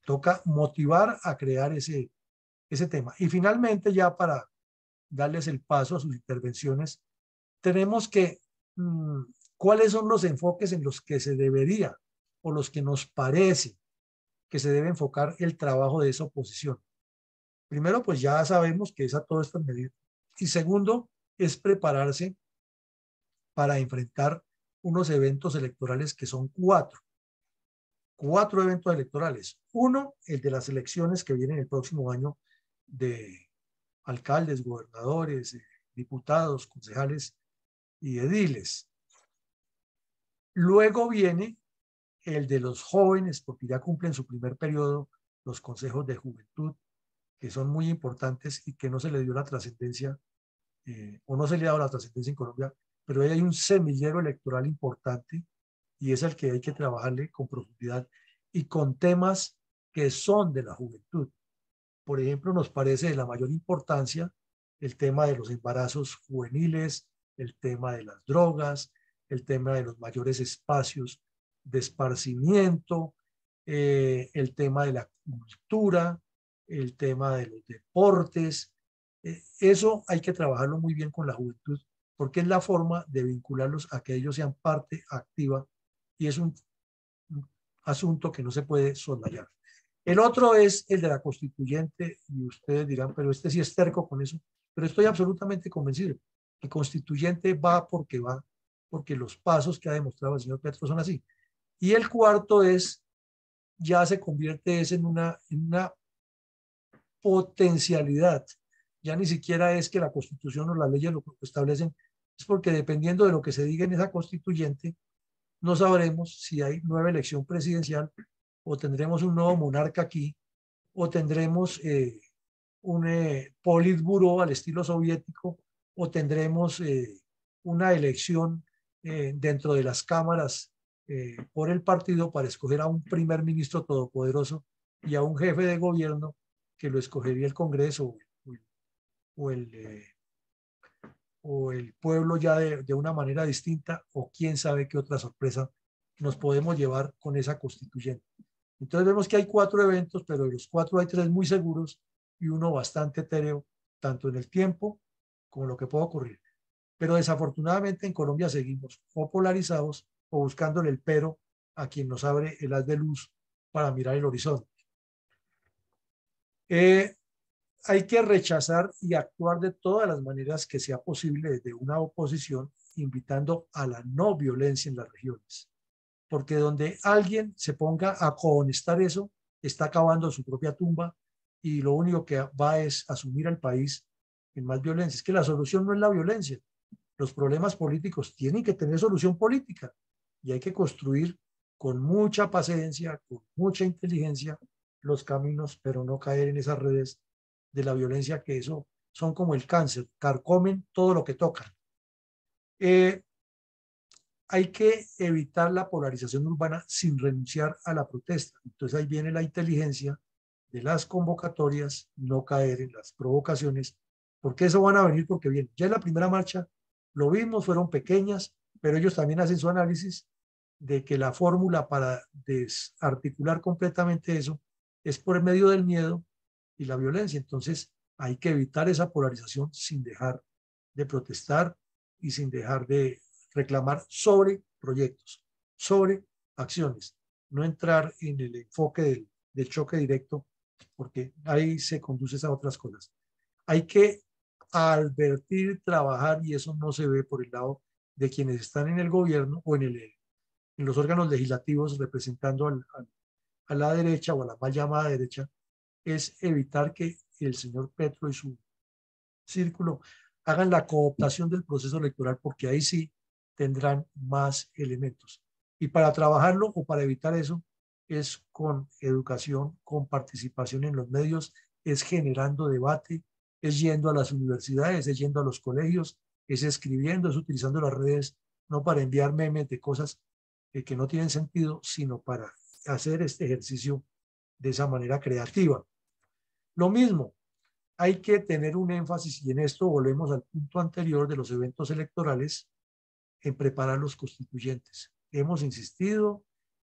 toca motivar a crear ese tema. Y finalmente, ya para darles el paso a sus intervenciones, tenemos que, ¿cuáles son los enfoques en los que se debería o los que nos parece que se debe enfocar el trabajo de esa oposición? Primero, pues ya sabemos que es a todas estas medidas. Y segundo, es prepararse para enfrentar unos eventos electorales que son cuatro eventos electorales. Uno, el de las elecciones que vienen el próximo año de alcaldes, gobernadores, diputados, concejales y ediles. Luego viene el de los jóvenes, porque ya cumplen su primer periodo los consejos de juventud, que son muy importantes y que no se le dio la trascendencia, o no se le ha dado la trascendencia en Colombia, pero ahí hay un semillero electoral importante y es el que hay que trabajarle con profundidad y con temas que son de la juventud. Por ejemplo, nos parece de la mayor importancia el tema de los embarazos juveniles, el tema de las drogas, el tema de los mayores espacios de esparcimiento, el tema de la cultura, el tema de los deportes. Eso hay que trabajarlo muy bien con la juventud porque es la forma de vincularlos a que ellos sean parte activa y es un asunto que no se puede soslayar. El otro es el de la constituyente y ustedes dirán, pero este sí es terco con eso, pero estoy absolutamente convencido que constituyente va, porque los pasos que ha demostrado el señor Petro son así. Y el cuarto ya se convierte en una potencialidad. Ya ni siquiera es que la Constitución o las leyes lo establecen, es porque dependiendo de lo que se diga en esa constituyente, no sabremos si hay nueva elección presidencial o tendremos un nuevo monarca aquí o tendremos un politburó al estilo soviético o tendremos una elección dentro de las cámaras por el partido para escoger a un primer ministro todopoderoso y a un jefe de gobierno que lo escogería el Congreso o el, o el pueblo ya de una manera distinta, o quién sabe qué otra sorpresa nos podemos llevar con esa constituyente. Entonces vemos que hay 4 eventos, pero de los 4 hay 3 muy seguros y uno bastante etéreo, tanto en el tiempo como lo que puede ocurrir. Pero desafortunadamente en Colombia seguimos o polarizados o buscándole el pero a quien nos abre el haz de luz para mirar el horizonte. Hay que rechazar y actuar de todas las maneras que sea posible desde una oposición, invitando a la no violencia en las regiones. Porque donde alguien se ponga a cohonestar eso, está acabando su propia tumba y lo único que va es asumir al país en más violencia. Es que la solución no es la violencia. Los problemas políticos tienen que tener solución política y hay que construir con mucha paciencia, con mucha inteligencia los caminos, pero no caer en esas redes de la violencia, que eso son como el cáncer, carcomen todo lo que tocan. Hay que evitar la polarización urbana sin renunciar a la protesta. Entonces ahí viene la inteligencia de las convocatorias, no caer en las provocaciones, porque eso van a venir porque viene. Ya en la primera marcha lo vimos, fueron pequeñas, pero ellos también hacen su análisis de que la fórmula para desarticular completamente eso es por medio del miedo y la violencia. Entonces hay que evitar esa polarización sin dejar de protestar y sin dejar de reclamar sobre proyectos, sobre acciones, no entrar en el enfoque del choque directo, porque ahí se conduce a otras cosas. Hay que advertir, trabajar, y eso no se ve por el lado de quienes están en el gobierno o en los órganos legislativos representando a la derecha o a la mal llamada derecha, es evitar que el señor Petro y su círculo hagan la cooptación del proceso electoral, porque ahí sí tendrán más elementos. Y para trabajarlo o para evitar eso es con educación, con participación en los medios, es generando debate, es yendo a las universidades, es yendo a los colegios, es escribiendo, es utilizando las redes, no para enviar memes de cosas que no tienen sentido, sino para hacer este ejercicio de esa manera creativa. Lo mismo, hay que tener un énfasis, y en esto volvemos al punto anterior de los eventos electorales, en preparar los constituyentes. Hemos insistido,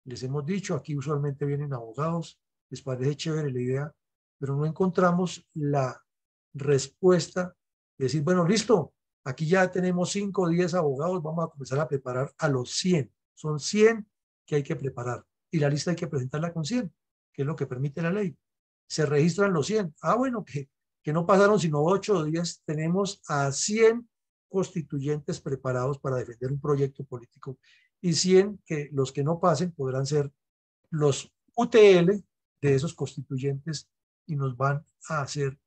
les hemos dicho, aquí usualmente vienen abogados, les parece chévere la idea, pero no encontramos la respuesta de decir, bueno, listo, aquí ya tenemos 5 o 10 abogados, vamos a comenzar a preparar a los 100. Son 100 que hay que preparar y la lista hay que presentarla con 100, que es lo que permite la ley. Se registran los 100. Ah, bueno, que no pasaron sino 8 o 10, tenemos a 100 constituyentes preparados para defender un proyecto político y 100 que los que no pasen podrán ser los UTL de esos constituyentes y nos van a hacer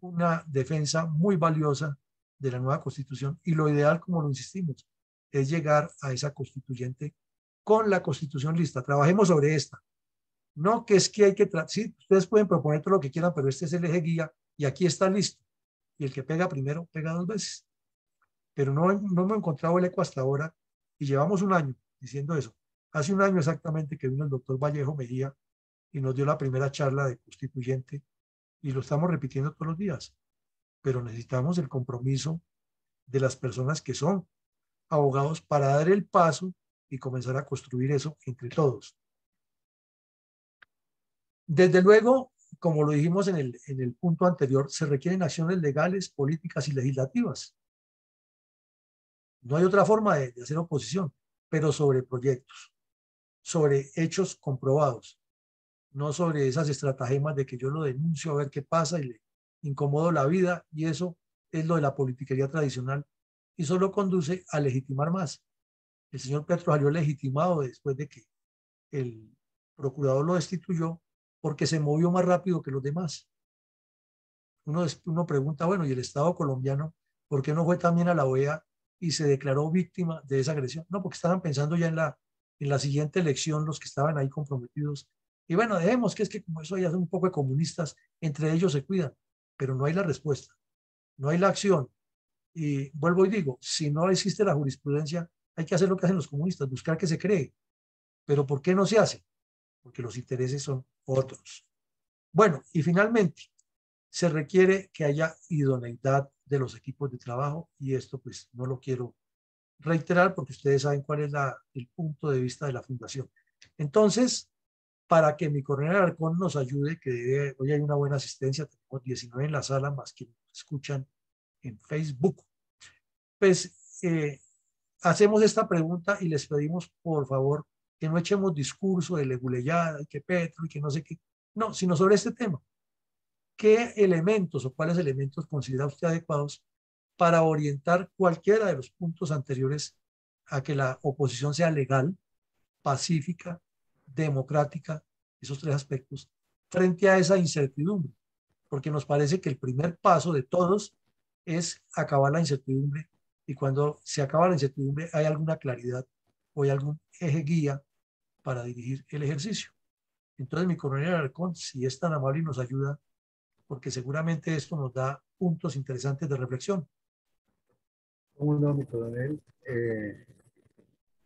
una defensa muy valiosa de la nueva constitución. Y lo ideal, como lo insistimos, es llegar a esa constituyente con la constitución lista. Trabajemos sobre esta. No que es que hay que, sí, ustedes pueden proponer todo lo que quieran, pero este es el eje guía y aquí está listo. Y el que pega primero, pega 2 veces. Pero no hemos encontrado el eco hasta ahora y llevamos un año diciendo eso. Hace un año exactamente que vino el doctor Vallejo Mejía y nos dio la primera charla de constituyente y lo estamos repitiendo todos los días, pero necesitamos el compromiso de las personas que son abogados para dar el paso y comenzar a construir eso entre todos. Desde luego, como lo dijimos en el punto anterior, se requieren acciones legales, políticas y legislativas. No hay otra forma de hacer oposición, pero sobre proyectos, sobre hechos comprobados, no sobre esas estratagemas de que yo lo denuncio a ver qué pasa y le incomodo la vida, y eso es lo de la politiquería tradicional y solo conduce a legitimar más. El señor Petro salió legitimado después de que el procurador lo destituyó porque se movió más rápido que los demás. Uno pregunta, bueno, ¿y el Estado colombiano por qué no fue también a la OEA y se declaró víctima de esa agresión? No, porque estaban pensando ya en la siguiente elección los que estaban ahí comprometidos. Y bueno, dejemos que es que como eso ya son un poco de comunistas, entre ellos se cuidan, pero no hay la respuesta, no hay la acción. Y vuelvo y digo, si no existe la jurisprudencia, hay que hacer lo que hacen los comunistas, buscar que se cree. Pero ¿por qué no se hace? Porque los intereses son otros. Bueno, y finalmente, se requiere que haya idoneidad de los equipos de trabajo y esto pues no lo quiero reiterar porque ustedes saben cuál es el punto de vista de la fundación. Entonces, para que mi coronel Alarcón nos ayude, hoy hay una buena asistencia, tenemos 19 en la sala más quienes escuchan en Facebook, pues hacemos esta pregunta y les pedimos por favor que no echemos discurso de leguleyada y que Petro y que no sé qué, no, sino sobre este tema. ¿Qué elementos o cuáles elementos considera usted adecuados para orientar cualquiera de los puntos anteriores a que la oposición sea legal, pacífica, democrática, esos tres aspectos, frente a esa incertidumbre? Porque nos parece que el primer paso de todos es acabar la incertidumbre y cuando se acaba la incertidumbre hay alguna claridad o hay algún eje guía para dirigir el ejercicio. Entonces, mi coronel Alarcón, si es tan amable y nos ayuda, porque seguramente esto nos da puntos interesantes de reflexión. ¿Cómo no, mi coronel?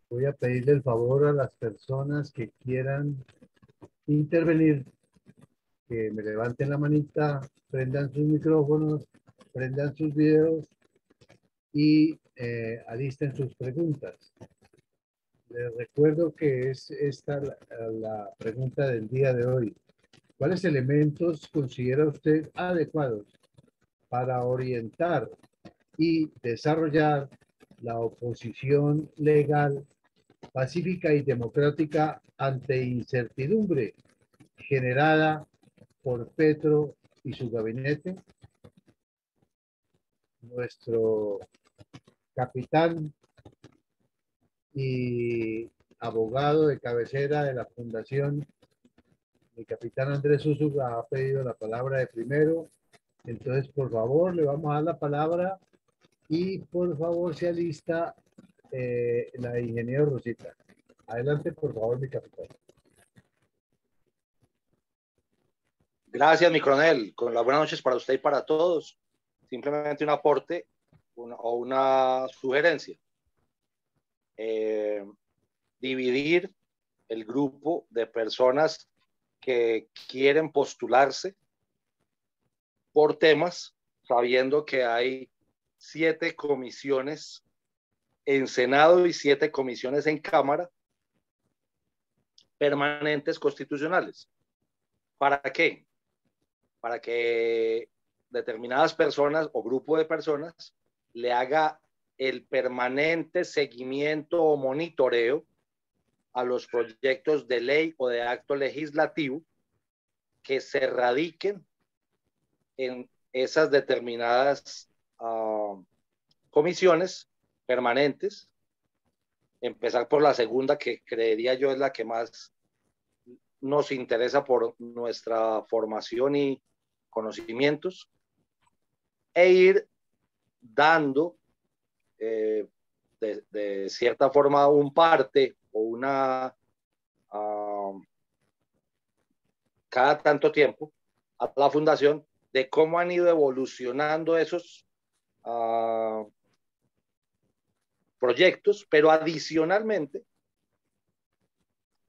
Voy a pedirle el favor a las personas que quieran intervenir, que me levanten la manita, prendan sus micrófonos, prendan sus videos y alisten sus preguntas. Les recuerdo que es esta la pregunta del día de hoy. ¿Cuáles elementos considera usted adecuados para orientar y desarrollar la oposición legal, pacífica y democrática ante incertidumbre generada por Petro y su gabinete? Nuestro capitán y abogado de cabecera de la Fundación, el capitán Andrés Úsuga, ha pedido la palabra de primero. Entonces, por favor, le vamos a dar la palabra y por favor se alista la ingeniera Rosita. Adelante, por favor, mi capitán. Gracias, mi coronel. Con las buenas noches para usted y para todos. Simplemente un aporte o una sugerencia. Dividir el grupo de personas que quieren postularse por temas, sabiendo que hay 7 comisiones en Senado y 7 comisiones en Cámara permanentes constitucionales. ¿Para qué? Para que determinadas personas o grupo de personas le haga el permanente seguimiento o monitoreo a los proyectos de ley o de acto legislativo que se radiquen en esas determinadas comisiones permanentes. Empezar por la segunda, que creería yo es la que más nos interesa por nuestra formación y conocimientos, e ir dando de cierta forma un parte o una cada tanto tiempo a la fundación de cómo han ido evolucionando esos proyectos, pero adicionalmente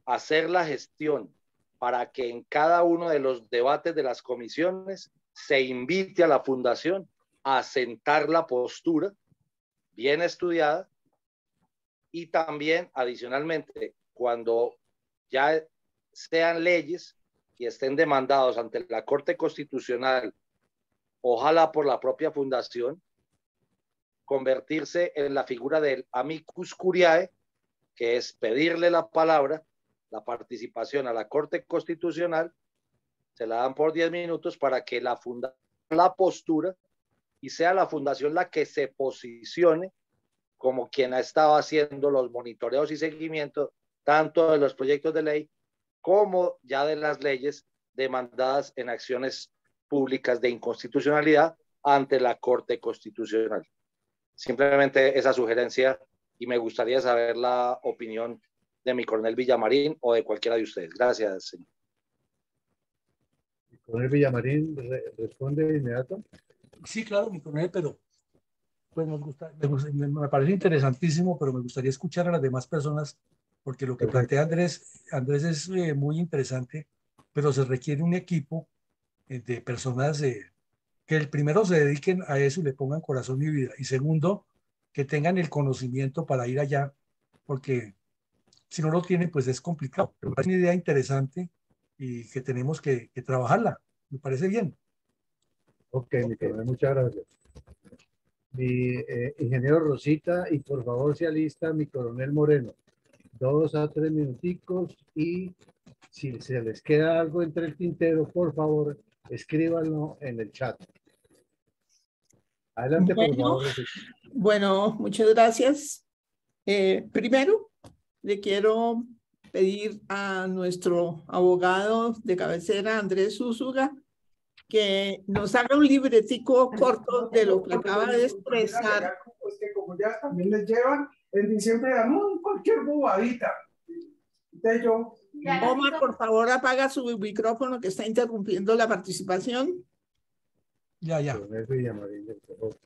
hacer la gestión para que en cada uno de los debates de las comisiones se invite a la fundación a sentar la postura bien estudiada y también adicionalmente cuando ya sean leyes y estén demandados ante la Corte Constitucional, ojalá por la propia fundación, convertirse en la figura del amicus curiae, que es pedirle la palabra, la participación a la Corte Constitucional, se la dan por 10 minutos para que la fundación la postura y sea la fundación la que se posicione como quien ha estado haciendo los monitoreos y seguimiento tanto de los proyectos de ley como ya de las leyes demandadas en acciones públicas de inconstitucionalidad ante la Corte Constitucional. Simplemente esa sugerencia y me gustaría saber la opinión de mi coronel Villamarín o de cualquiera de ustedes. Gracias, señor. Mi coronel Villamarín responde de inmediato. Sí, claro, mi coronel, pero pues me parece interesantísimo, pero me gustaría escuchar a las demás personas, porque lo que Perfecto. plantea Andrés es muy interesante, pero se requiere un equipo de personas que el primero se dediquen a eso y le pongan corazón y vida. Y segundo, que tengan el conocimiento para ir allá, porque si no lo tienen, pues es complicado. Pero es una idea interesante y que tenemos que trabajarla. Me parece bien. Ok, mi coronel, muchas gracias. Mi ingeniero Rosita, y por favor se alista mi coronel Moreno. 2 a 3 minuticos, y si se les queda algo entre el tintero, por favor, escríbanlo en el chat. Adelante, por Bueno, favor, Rosita. bueno, muchas gracias. Primero, le quiero pedir a nuestro abogado de cabecera, Andrés Úsuga, que nos haga un libretico corto de lo que acaba de expresar. Pues que como ya también les llevan, en diciembre dan cualquier bobadita. Entonces yo... Omar, por favor, apaga su micrófono que está interrumpiendo la participación. Ya. Coronel Villamarín, por favor.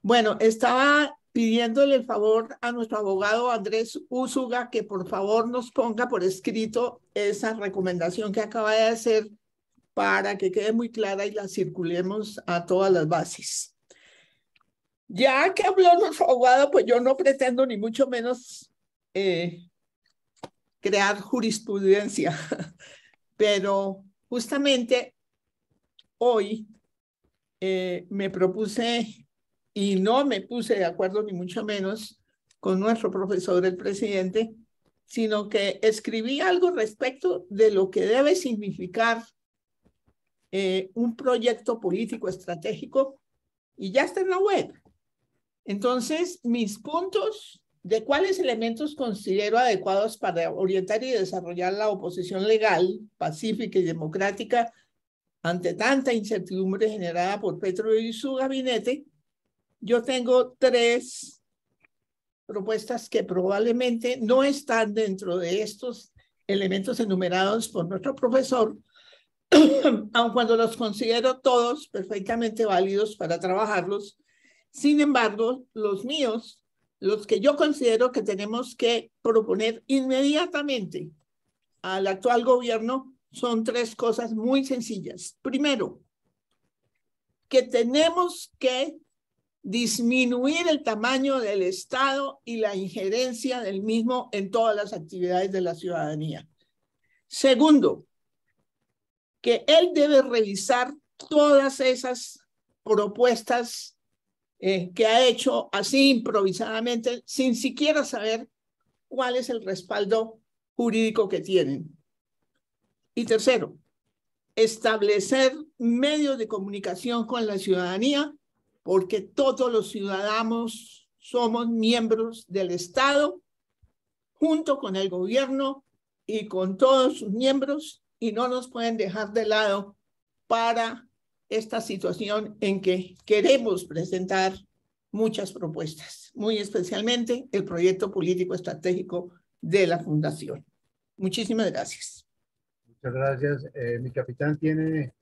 Bueno, estaba pidiéndole el favor a nuestro abogado Andrés Úsuga que por favor nos ponga por escrito esa recomendación que acaba de hacer para que quede muy clara y la circulemos a todas las bases. Ya que habló nuestro abogado, pues yo no pretendo ni mucho menos crear jurisprudencia, pero justamente hoy me propuse y no me puse de acuerdo ni mucho menos con nuestro profesor, el presidente, sino que escribí algo respecto de lo que debe significar un proyecto político estratégico y ya está en la web. Entonces, mis puntos de cuáles elementos considero adecuados para orientar y desarrollar la oposición legal, pacífica y democrática ante tanta incertidumbre generada por Petro y su gabinete, yo tengo 3 propuestas que probablemente no están dentro de estos elementos enumerados por nuestro profesor, aun cuando los considero todos perfectamente válidos para trabajarlos. Sin embargo, los míos, los que yo considero que tenemos que proponer inmediatamente al actual gobierno, son 3 cosas muy sencillas. Primero, que tenemos que disminuir el tamaño del Estado y la injerencia del mismo en todas las actividades de la ciudadanía. Segundo, que él debe revisar todas esas propuestas que ha hecho así improvisadamente, sin siquiera saber cuál es el respaldo jurídico que tienen. Y tercero, establecer medios de comunicación con la ciudadanía, porque todos los ciudadanos somos miembros del Estado, junto con el gobierno y con todos sus miembros, y no nos pueden dejar de lado para esta situación en que queremos presentar muchas propuestas, muy especialmente el proyecto político estratégico de la Fundación. Muchísimas gracias. Muchas gracias. Mi capitán tiene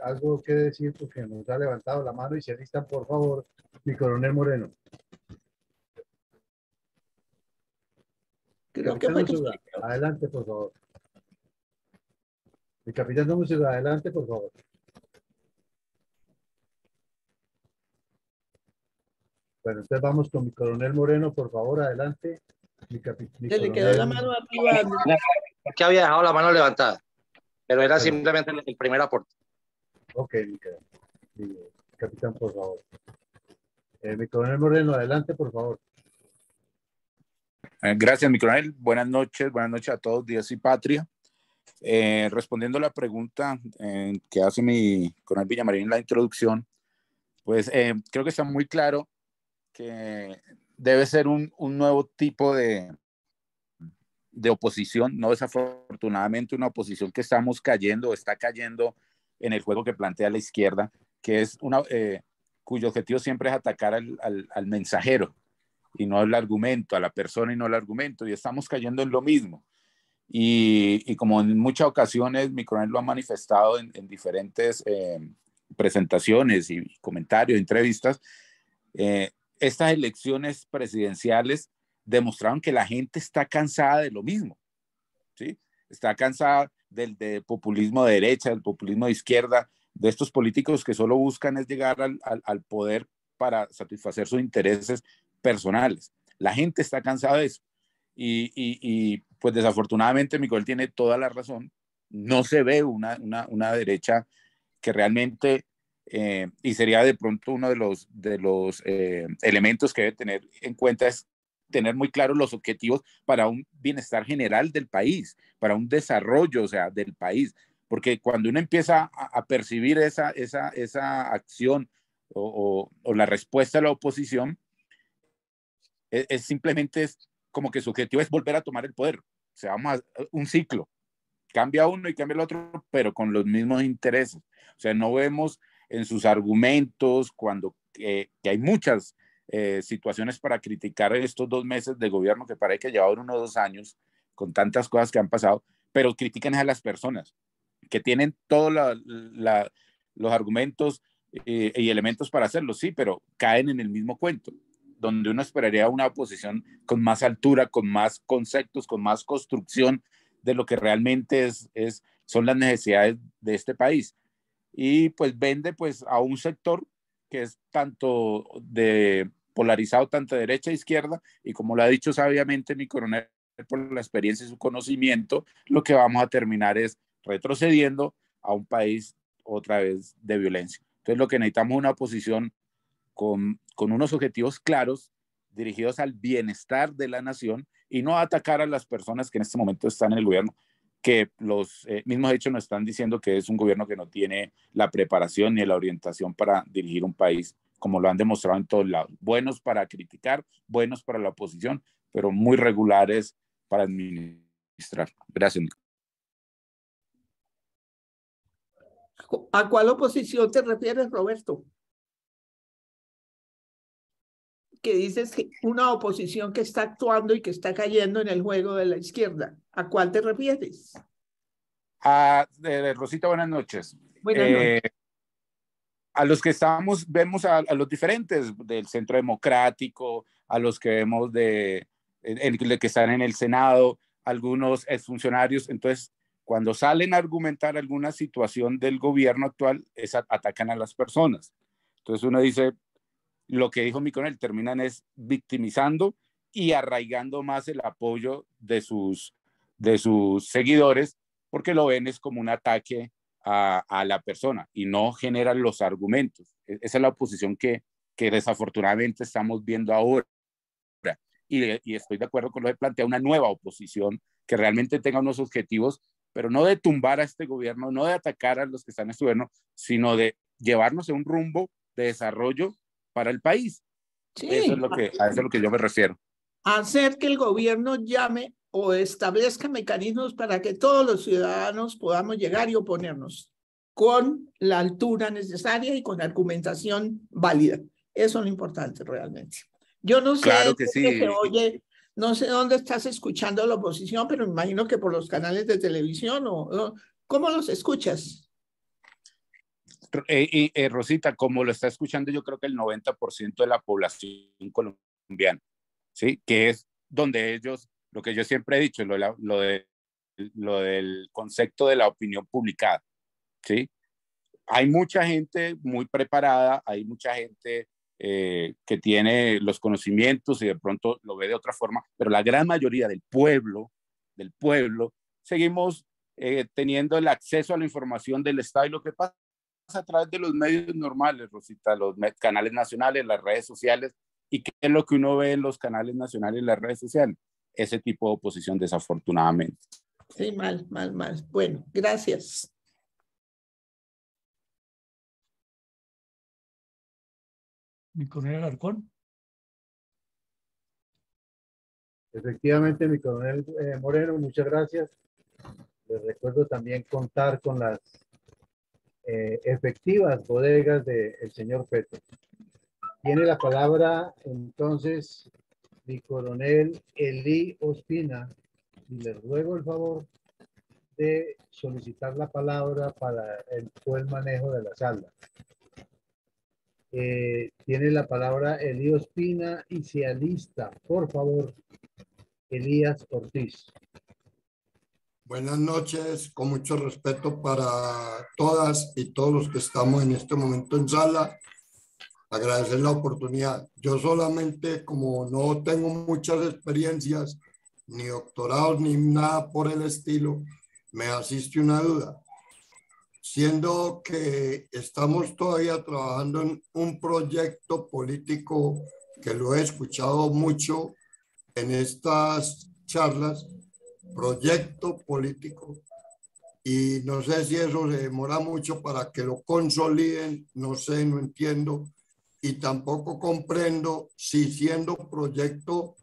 algo que decir porque nos ha levantado la mano, y se alistan, por favor, mi coronel Moreno. Creo que Capitán fue Úsuga, adelante, por favor. Mi capitán Úsuga, adelante, por favor. Bueno, entonces vamos con mi coronel Moreno, por favor, adelante. Se le quedó la mano arriba. Que había dejado la mano levantada, pero era Bueno. simplemente el primer aporte. Ok, mi capitán, por favor. Mi coronel Moreno, adelante, por favor. Gracias, mi coronel. Buenas noches a todos, Dios y patria. Respondiendo a la pregunta que hace mi coronel Villamarín en la introducción, pues creo que está muy claro que debe ser un nuevo tipo de oposición, no desafortunadamente una oposición que está cayendo en el juego que plantea la izquierda, que es cuyo objetivo siempre es atacar al mensajero y no al argumento, a la persona y no al argumento, y estamos cayendo en lo mismo. Y como en muchas ocasiones mi coronel lo ha manifestado en diferentes presentaciones y comentarios, entrevistas, estas elecciones presidenciales demostraron que la gente está cansada de lo mismo, ¿sí? Está cansada del populismo de derecha, del populismo de izquierda, de estos políticos que solo buscan es llegar al poder para satisfacer sus intereses personales. La gente está cansada de eso. Y pues desafortunadamente Miguel tiene toda la razón. No se ve una derecha que realmente, y sería de pronto uno de los elementos que debe tener en cuenta es tener muy claros los objetivos para un bienestar general del país, para un desarrollo, o sea, del país. Porque cuando uno empieza a percibir esa acción o la respuesta de la oposición, simplemente es como que su objetivo es volver a tomar el poder. O sea, vamos a un ciclo. Cambia uno y cambia el otro, pero con los mismos intereses. O sea, no vemos en sus argumentos cuando que hay muchas situaciones para criticar estos 2 meses de gobierno que parece que llevaban 1 o 2 años con tantas cosas que han pasado, pero critican a las personas que tienen todos los argumentos y elementos para hacerlo, sí, pero caen en el mismo cuento, donde uno esperaría una oposición con más altura, con más conceptos, con más construcción de lo que realmente son las necesidades de este país. Y pues vende pues a un sector que es tanto polarizado, tanto de derecha a izquierda, y como lo ha dicho sabiamente mi coronel, por la experiencia y su conocimiento, lo que vamos a terminar es retrocediendo a un país otra vez de violencia. Entonces lo que necesitamos es una oposición con unos objetivos claros, dirigidos al bienestar de la nación y no a atacar a las personas que en este momento están en el gobierno, que los mismos hechos nos están diciendo que es un gobierno que no tiene la preparación ni la orientación para dirigir un país, como lo han demostrado en todos lados. Buenos para criticar, buenos para la oposición, pero muy regulares para administrar. Gracias. ¿A cuál oposición te refieres, Roberto? Que dices que una oposición que está actuando y que está cayendo en el juego de la izquierda. ¿A cuál te refieres? Rosita, buenas noches. Buenas noches. A los que vemos a los diferentes del Centro Democrático, a los que vemos que están en el Senado, algunos exfuncionarios. Entonces, cuando salen a argumentar alguna situación del gobierno actual, atacan a las personas. Entonces uno dice, lo que dijo mi coronel, terminan es victimizando y arraigando más el apoyo de sus seguidores, porque lo ven es como un ataque a la persona y no generan los argumentos. Esa es la oposición que desafortunadamente estamos viendo ahora. Y estoy de acuerdo con lo que plantea una nueva oposición que realmente tenga unos objetivos, pero no de tumbar a este gobierno, no de atacar a los que están en este gobierno, sino de llevarnos a un rumbo de desarrollo para el país. Sí. A eso es lo que yo me refiero. Hacer que el gobierno llame o establezca mecanismos para que todos los ciudadanos podamos llegar y oponernos con la altura necesaria y con argumentación válida. Eso es lo importante realmente. Yo no sé, claro que sí. se oye, no sé dónde estás escuchando la oposición, pero me imagino que por los canales de televisión o ¿cómo los escuchas? Rosita, como lo está escuchando yo creo que el 90% de la población colombiana, ¿sí? Que es donde ellos, lo que yo siempre he dicho, lo del concepto de la opinión publicada, ¿sí? Hay mucha gente muy preparada, hay mucha gente que tiene los conocimientos y de pronto lo ve de otra forma, pero la gran mayoría del pueblo, seguimos teniendo el acceso a la información del Estado y lo que pasa a través de los medios normales, Rosita, los canales nacionales, las redes sociales. ¿Y qué es lo que uno ve en los canales nacionales y las redes sociales? Ese tipo de oposición, desafortunadamente. Sí, mal. Bueno, gracias. Mi coronel Alarcón. Efectivamente, mi coronel Moreno, muchas gracias. Les recuerdo también contar con las efectivas bodegas del señor Petro. Tiene la palabra entonces mi coronel Eli Ospina y le ruego el favor de solicitar la palabra para el buen manejo de la sala. Tiene la palabra Eli Ospina y se alista, por favor, Elías Ortiz. Buenas noches, con mucho respeto para todas y todos los que estamos en este momento en sala. Agradecer la oportunidad. Yo solamente, como no tengo muchas experiencias, ni doctorados, ni nada por el estilo, me asiste una duda. Siendo que estamos todavía trabajando en un proyecto político que lo he escuchado mucho en estas charlas, proyecto político, y no sé si eso se demora mucho para que lo consoliden, no sé, no entiendo, y tampoco comprendo si siendo proyecto,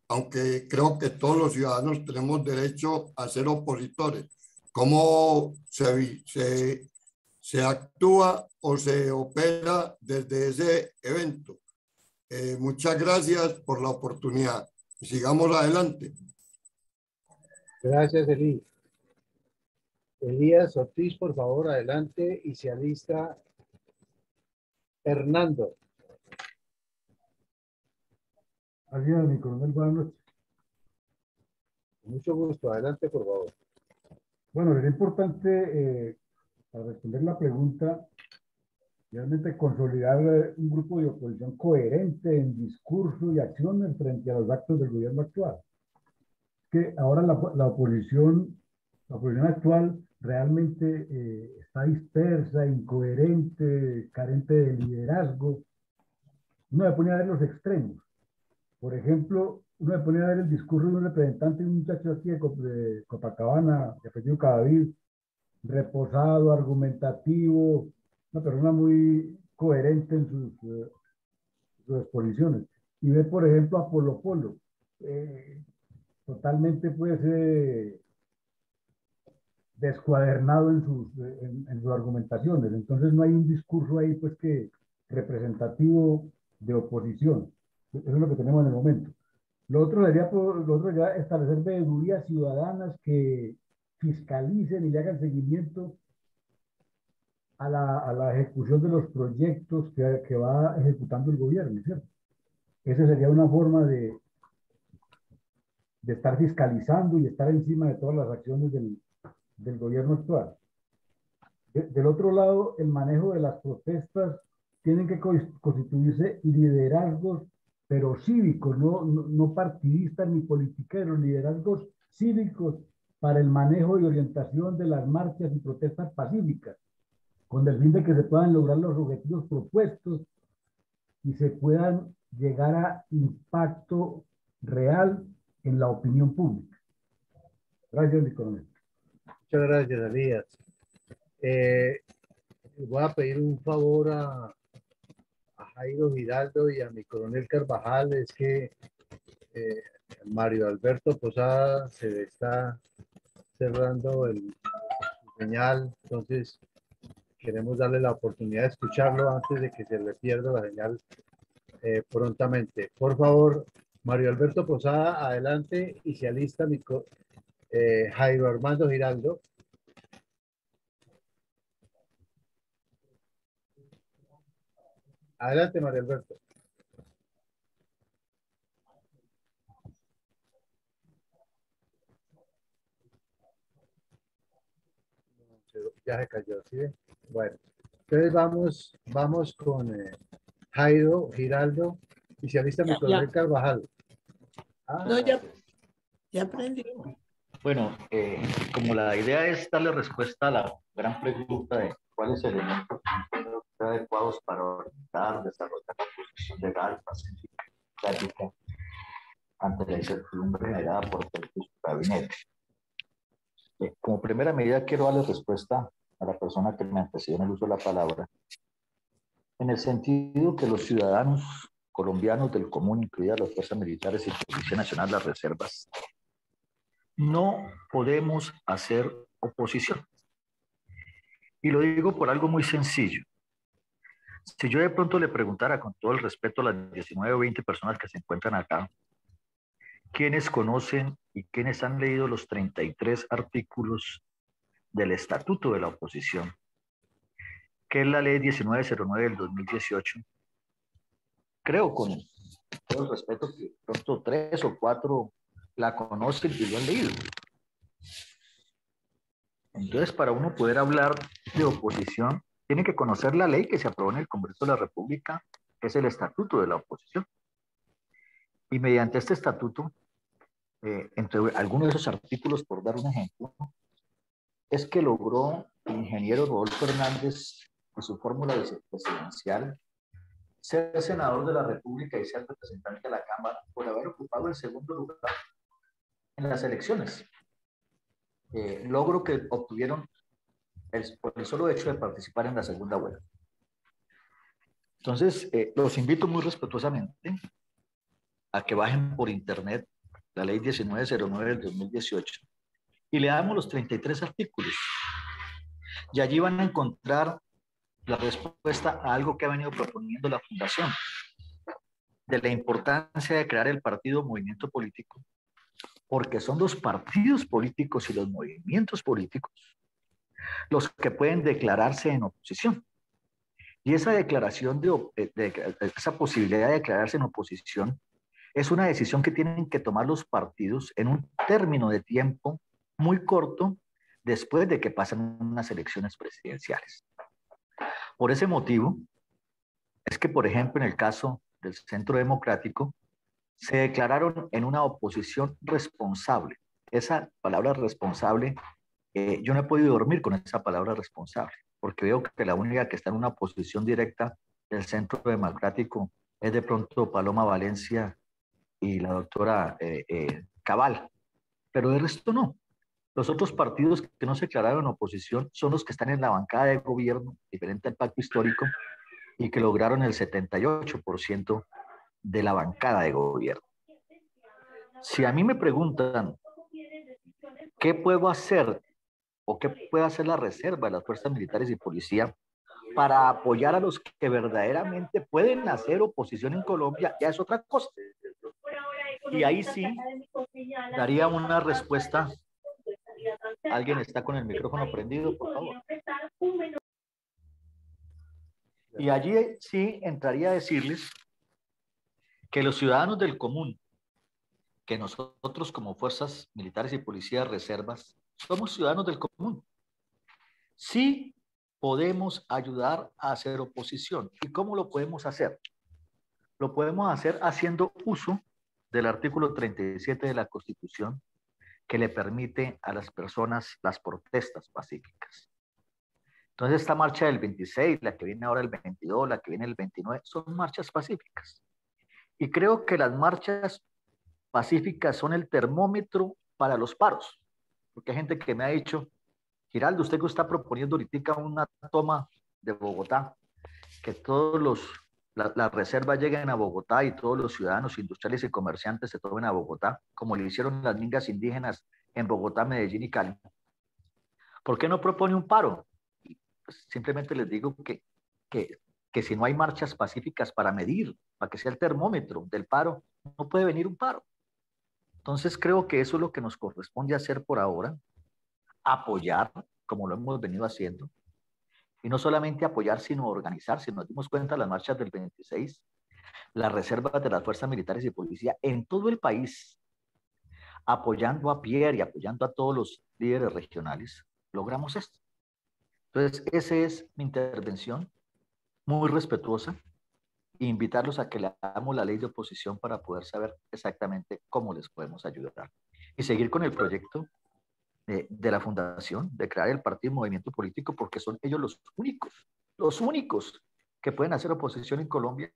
aunque creo que todos los ciudadanos tenemos derecho a ser opositores, ¿cómo se actúa o se opera desde ese evento? Muchas gracias por la oportunidad. Sigamos adelante. Gracias, Eli. Elías Ortiz, por favor, adelante, y se alista Hernando. Gracias, mi coronel, buenas noches. Con mucho gusto, adelante, por favor. Bueno, es importante, para responder la pregunta, realmente consolidar un grupo de oposición coherente en discurso y acciones frente a los actos del gobierno actual. Que ahora la oposición actual realmente está dispersa, incoherente, carente de liderazgo. Uno me pone a ver los extremos. Por ejemplo, uno me pone a ver el discurso de un representante, un muchacho aquí de Copacabana, de apellido Cadavid, reposado, argumentativo, una persona muy coherente en sus exposiciones. Y ve, por ejemplo, a Polo Polo, totalmente pues descuadernado en sus argumentaciones. Entonces no hay un discurso ahí pues que representativo de oposición. Eso es lo que tenemos en el momento. Lo otro sería establecer veedurías ciudadanas que fiscalicen y le hagan seguimiento a la ejecución de los proyectos que va ejecutando el gobierno, ¿cierto? Esa sería una forma de estar fiscalizando y estar encima de todas las acciones del gobierno actual. Del otro lado, el manejo de las protestas tienen que constituirse liderazgos, pero cívicos, no partidistas ni politiqueros, liderazgos cívicos para el manejo y orientación de las marchas y protestas pacíficas, con el fin de que se puedan lograr los objetivos propuestos y se puedan llegar a impacto real en la opinión pública. Gracias, mi coronel. Muchas gracias, Elías. Voy a pedir un favor a Jairo Giraldo y a mi coronel Carvajal, es que Mario Alberto Posada se le está cerrando el señal, entonces queremos darle la oportunidad de escucharlo antes de que se le pierda la señal prontamente. Por favor, Mario Alberto Posada, adelante, y se alista Jairo Armando Giraldo. Adelante, Mario Alberto. Ya se cayó, ¿sí? Bueno, entonces vamos con Jairo Giraldo y se alista mi coronel Carvajal. No, ya aprendí. Bueno, como la idea es darle respuesta a la gran pregunta de cuáles elementos son adecuados para orientar, desarrollar la posición legal, pacífica, práctica, ante la incertidumbre generada por su gabinete. Como primera medida, quiero darle respuesta a la persona que me antecedió en el uso de la palabra, en el sentido que los ciudadanos colombianos del común, incluidas las fuerzas militares y Policía Nacional, las reservas, no podemos hacer oposición. Y lo digo por algo muy sencillo. Si yo de pronto le preguntara, con todo el respeto a las 19 o 20 personas que se encuentran acá, ¿quiénes conocen y quiénes han leído los 33 artículos del Estatuto de la Oposición, que es la Ley 1909 del 2018? Creo, con todo el respeto, que de pronto 3 o 4 la conocen y lo han leído. Entonces, para uno poder hablar de oposición, tiene que conocer la ley que se aprobó en el Congreso de la República, que es el Estatuto de la Oposición. Y mediante este estatuto, entre algunos de esos artículos, por dar un ejemplo, es que logró el ingeniero Rodolfo Hernández, en su fórmula vicepresidencial, ser senador de la República y ser representante de la Cámara por haber ocupado el segundo lugar en las elecciones. Logro que obtuvieron por el solo hecho de participar en la segunda vuelta. Entonces, los invito muy respetuosamente a que bajen por internet la ley 1909 del 2018 y leamos los 33 artículos. Y allí van a encontrar la respuesta a algo que ha venido proponiendo la Fundación, de la importancia de crear el partido movimiento político, porque son los partidos políticos y los movimientos políticos los que pueden declararse en oposición. Y esa declaración esa posibilidad de declararse en oposición es una decisión que tienen que tomar los partidos en un término de tiempo muy corto después de que pasan unas elecciones presidenciales. Por ese motivo, es que, por ejemplo, en el caso del Centro Democrático, se declararon en una oposición responsable. Esa palabra responsable, yo no he podido dormir con esa palabra responsable, porque veo que la única que está en una oposición directa del Centro Democrático es de pronto Paloma Valencia y la doctora Cabal, pero de resto no. Los otros partidos que no se declararon en oposición son los que están en la bancada de gobierno, diferente al pacto histórico, y que lograron el 78% de la bancada de gobierno. Si a mí me preguntan qué puedo hacer o qué puede hacer la reserva de las fuerzas militares y policía para apoyar a los que verdaderamente pueden hacer oposición en Colombia, ya es otra cosa. Y ahí sí daría una respuesta. ¿Alguien está con el micrófono prendido, por favor? Y allí sí entraría a decirles que los ciudadanos del común, que nosotros como fuerzas militares y policías reservas, somos ciudadanos del común. Sí podemos ayudar a hacer oposición. ¿Y cómo lo podemos hacer? Lo podemos hacer haciendo uso del artículo 37 de la Constitución, que le permite a las personas las protestas pacíficas. Entonces, esta marcha del 26, la que viene ahora el 22, la que viene el 29, son marchas pacíficas. Y creo que las marchas pacíficas son el termómetro para los paros, porque hay gente que me ha dicho, Giraldo, usted que está proponiendo ahorita una toma de Bogotá, que todos las reservas lleguen a Bogotá y todos los ciudadanos industriales y comerciantes se tomen a Bogotá, como le hicieron las mingas indígenas en Bogotá, Medellín y Cali. ¿Por qué no propone un paro? Pues simplemente les digo que si no hay marchas pacíficas para medir, para que sea el termómetro del paro, no puede venir un paro. Entonces creo que eso es lo que nos corresponde hacer por ahora, apoyar, como lo hemos venido haciendo, y no solamente apoyar, sino organizar. Si nos dimos cuenta, las marchas del 26, las reservas de las fuerzas militares y policía en todo el país, apoyando a Pierre y apoyando a todos los líderes regionales, logramos esto. Entonces, esa es mi intervención, muy respetuosa, e invitarlos a que leamos la ley de oposición para poder saber exactamente cómo les podemos ayudar. Y seguir con el proyecto de la Fundación, de crear el partido y movimiento político, porque son ellos los únicos que pueden hacer oposición en Colombia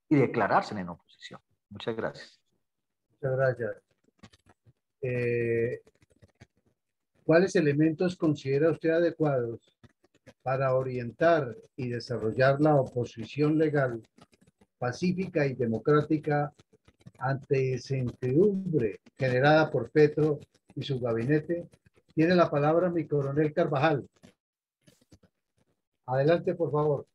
y declararse en oposición. Muchas gracias. Muchas gracias. ¿Cuáles elementos considera usted adecuados para orientar y desarrollar la oposición legal, pacífica y democrática ante esa incertidumbre generada por Petro y su gabinete? Tiene la palabra mi coronel Carvajal. Adelante, por favor.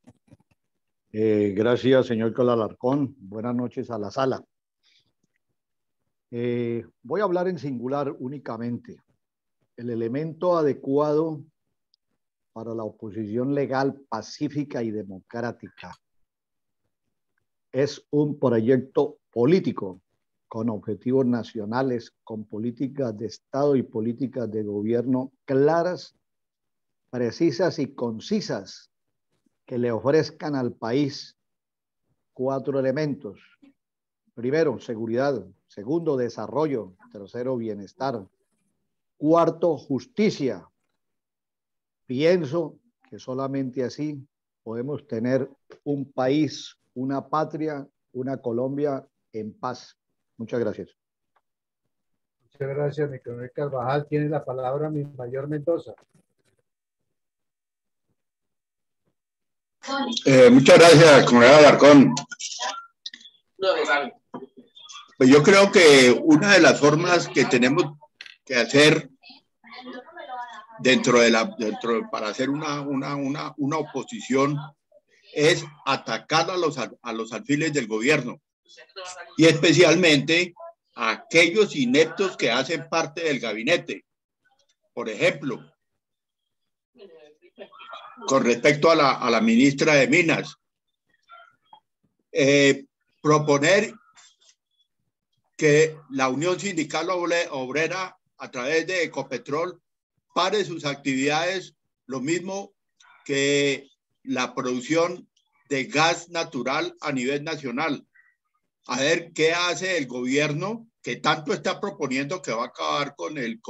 Gracias, señor Alarcón. Buenas noches a la sala. Voy a hablar en singular únicamente. El elemento adecuado para la oposición legal, pacífica y democrática es un proyecto político con objetivos nacionales, con políticas de Estado y políticas de gobierno claras precisas y concisas que le ofrezcan al país 4 elementos. Primero, seguridad. Segundo, desarrollo. Tercero, bienestar. Cuarto, justicia. Pienso que solamente así podemos tener un país, una patria, una Colombia en paz. Muchas gracias. Muchas gracias, mi coronel Carvajal. Tiene la palabra mi mayor Mendoza. Muchas gracias, coronel Alarcón. Pues yo creo que una de las formas que tenemos que hacer para hacer una oposición es atacar a los alfiles del gobierno y especialmente a aquellos ineptos que hacen parte del gabinete. Por ejemplo, con respecto a la ministra de Minas, proponer que la Unión Sindical Obrera a través de Ecopetrol pare sus actividades, lo mismo que la producción de gas natural a nivel nacional. A ver qué hace el gobierno que tanto está proponiendo que va a acabar con el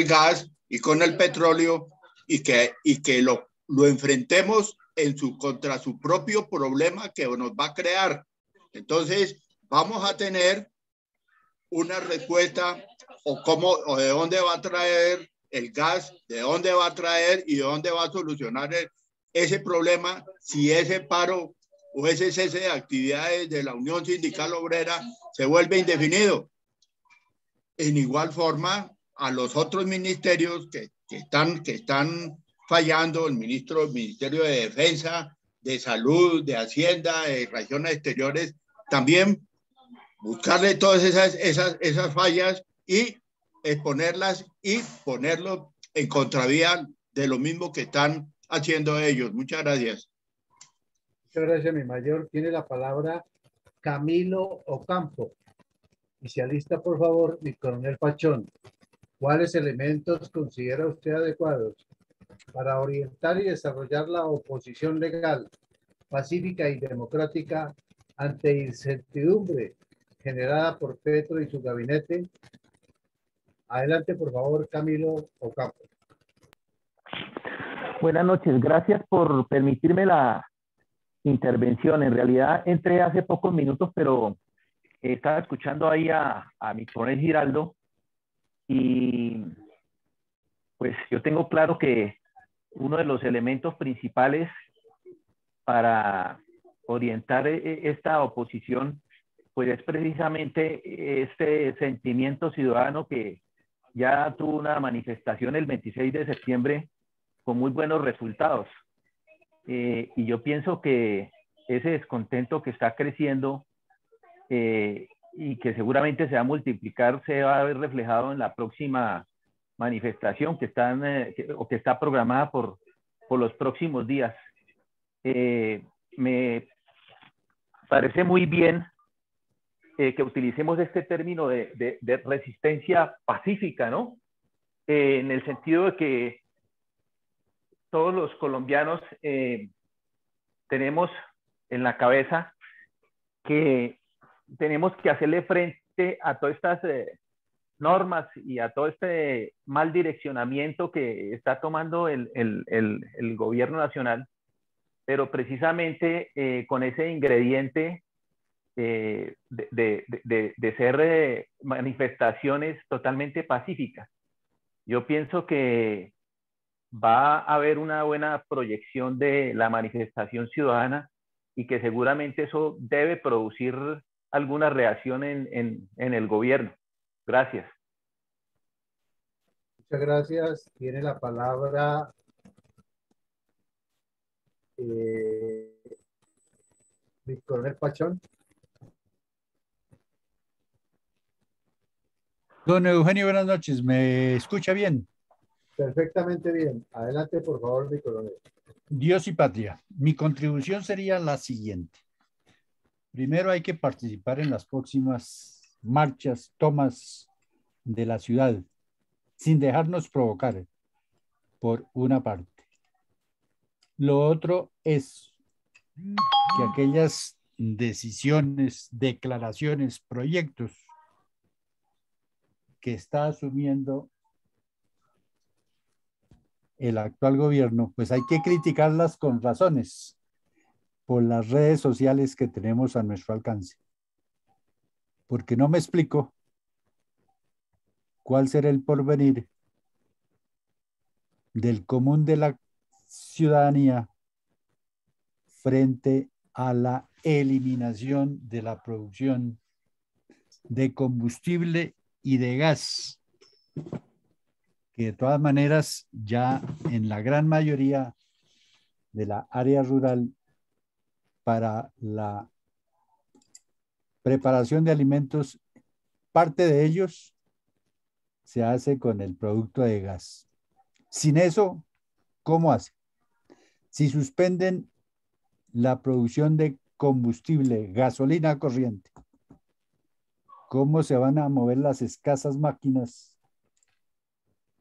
gas y con el petróleo y que lo enfrentemos contra su propio problema que nos va a crear. Entonces, vamos a tener una respuesta o de dónde va a traer el gas, de dónde va a traer y de dónde va a solucionar ese problema si ese paro o ese cese de actividades de la Unión Sindical Obrera se vuelve indefinido. En igual forma, a los otros ministerios que están fallando, el Ministerio de Defensa, de Salud, de Hacienda, de Relaciones Exteriores, también buscarle todas esas fallas y exponerlas y ponerlo en contravía de lo mismo que están haciendo ellos. Muchas gracias. Muchas gracias, mi mayor. Tiene la palabra Camilo Ocampo. Y se alista, por favor, mi coronel Pachón. ¿Cuáles elementos considera usted adecuados para orientar y desarrollar la oposición legal, pacífica y democrática ante incertidumbre generada por Petro y su gabinete? Adelante, por favor, Camilo Ocampo. Buenas noches, gracias por permitirme la intervención. En realidad entré hace pocos minutos, pero estaba escuchando ahí a mi coronel Giraldo y pues yo tengo claro que uno de los elementos principales para orientar esta oposición pues es precisamente este sentimiento ciudadano que ya tuvo una manifestación el 26 de septiembre con muy buenos resultados. Y yo pienso que ese descontento que está creciendo y que seguramente se va a multiplicar, se va a ver reflejado en la próxima manifestación que está programada por los próximos días. Me parece muy bien que utilicemos este término de resistencia pacífica, ¿no? En el sentido de que todos los colombianos tenemos en la cabeza que tenemos que hacerle frente a todas estas normas y a todo este mal direccionamiento que está tomando el gobierno nacional, pero precisamente con ese ingrediente de ser manifestaciones totalmente pacíficas. Yo pienso que va a haber una buena proyección de la manifestación ciudadana y que seguramente eso debe producir alguna reacción en el gobierno. Gracias. Muchas gracias. Tiene la palabra mi coronel Pachón. Don Eugenio, buenas noches. ¿Me escucha bien? Perfectamente bien. Adelante, por favor, mi coronel. Dios y patria. Mi contribución sería la siguiente. Primero hay que participar en las próximas marchas, tomas de la ciudad, sin dejarnos provocar. por una parte. Lo otro es que aquellas decisiones, declaraciones, proyectos que está asumiendo el actual gobierno, pues hay que criticarlas con razones por las redes sociales que tenemos a nuestro alcance. Porque no me explico cuál será el porvenir del común de la ciudadanía frente a la eliminación de la producción de combustible y de gas, que de todas maneras ya en la gran mayoría de la área rural para la preparación de alimentos, parte de ellos se hace con el producto de gas. Sin eso, ¿cómo hace? Si suspenden la producción de combustible, gasolina corriente, ¿cómo se van a mover las escasas máquinas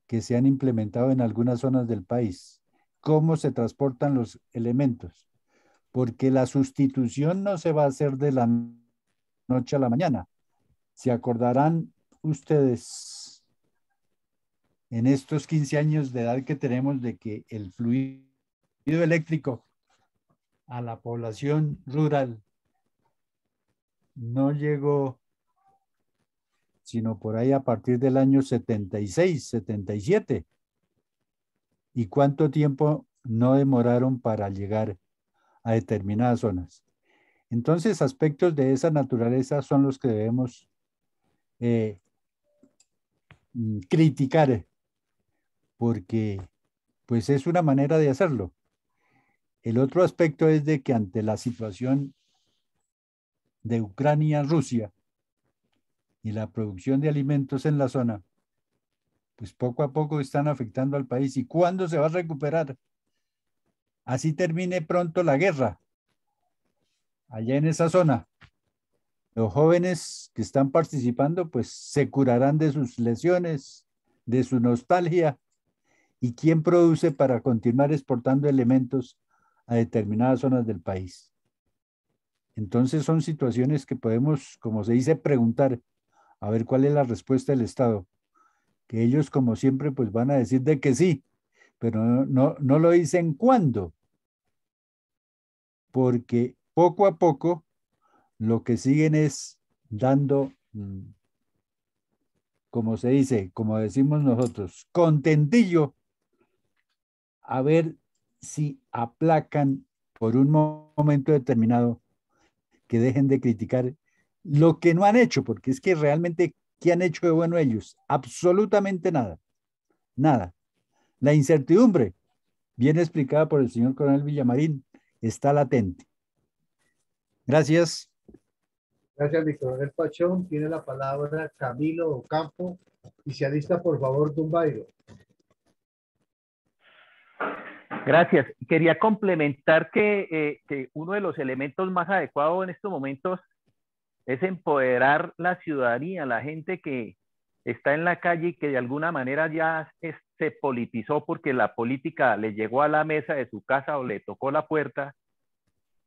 que se han implementado en algunas zonas del país? ¿Cómo se transportan los elementos? Porque la sustitución no se va a hacer de la noche a la mañana. Se acordarán ustedes en estos 15 años de edad que tenemos de que el fluido eléctrico a la población rural no llegó sino por ahí a partir del año 76, 77. ¿Y cuánto tiempo no demoraron para llegar a determinadas zonas? Entonces, aspectos de esa naturaleza son los que debemos criticar, porque pues es una manera de hacerlo. El otro aspecto es de que ante la situación de Ucrania-Rusia y la producción de alimentos en la zona, pues poco a poco están afectando al país. ¿Y cuándo se va a recuperar? Así termine pronto la guerra allá en esa zona. Los jóvenes que están participando pues se curarán de sus lesiones, de su nostalgia. ¿Y quién produce para continuar exportando elementos a determinadas zonas del país? Entonces son situaciones que podemos, como se dice, preguntar, a ver cuál es la respuesta del Estado. Que ellos, como siempre, pues van a decir de que sí, pero no lo dicen cuándo. Porque poco a poco lo que siguen es dando, como se dice, como decimos nosotros, contentillo, a ver si aplacan por un momento determinado que dejen de criticar lo que no han hecho, porque es que realmente, ¿qué han hecho de bueno ellos? Absolutamente nada, nada. La incertidumbre, bien explicada por el señor coronel Villamarín, está latente. Gracias. Gracias, mi coronel Pachón. Tiene la palabra Camilo Ocampo y se alista, por favor, Dumbairo. Gracias. Quería complementar que uno de los elementos más adecuados en estos momentos es empoderar la ciudadanía, la gente que está en la calle y que de alguna manera ya se politizó porque la política le llegó a la mesa de su casa o le tocó la puerta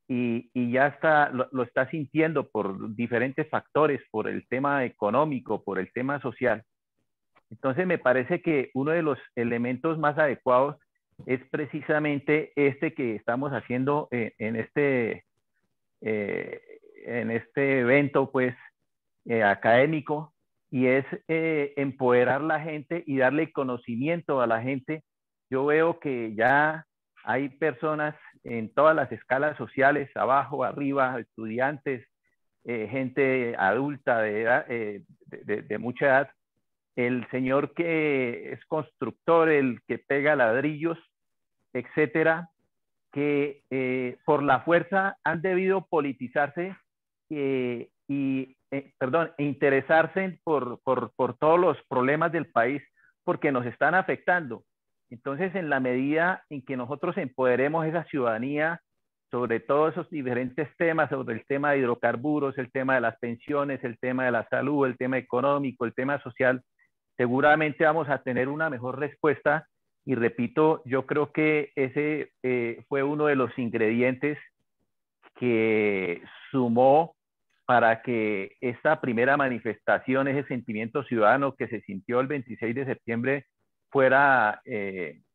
y ya lo está sintiendo por diferentes factores, por el tema económico, por el tema social. Entonces me parece que uno de los elementos más adecuados es precisamente este que estamos haciendo en este evento pues académico, y es empoderar la gente y darle conocimiento a la gente. Yo veo que ya hay personas en todas las escalas sociales, abajo, arriba, estudiantes, gente adulta de edad, de mucha edad, el señor que es constructor, el que pega ladrillos, etcétera, que por la fuerza han debido politizarse e interesarse por todos los problemas del país, porque nos están afectando. Entonces, en la medida en que nosotros empoderemos esa ciudadanía sobre todos esos diferentes temas, sobre el tema de hidrocarburos, el tema de las pensiones, el tema de la salud, el tema económico, el tema social, seguramente vamos a tener una mejor respuesta Y repito, yo creo que ese fue uno de los ingredientes que sumó para que esta primera manifestación, ese sentimiento ciudadano que se sintió el 26 de septiembre fuera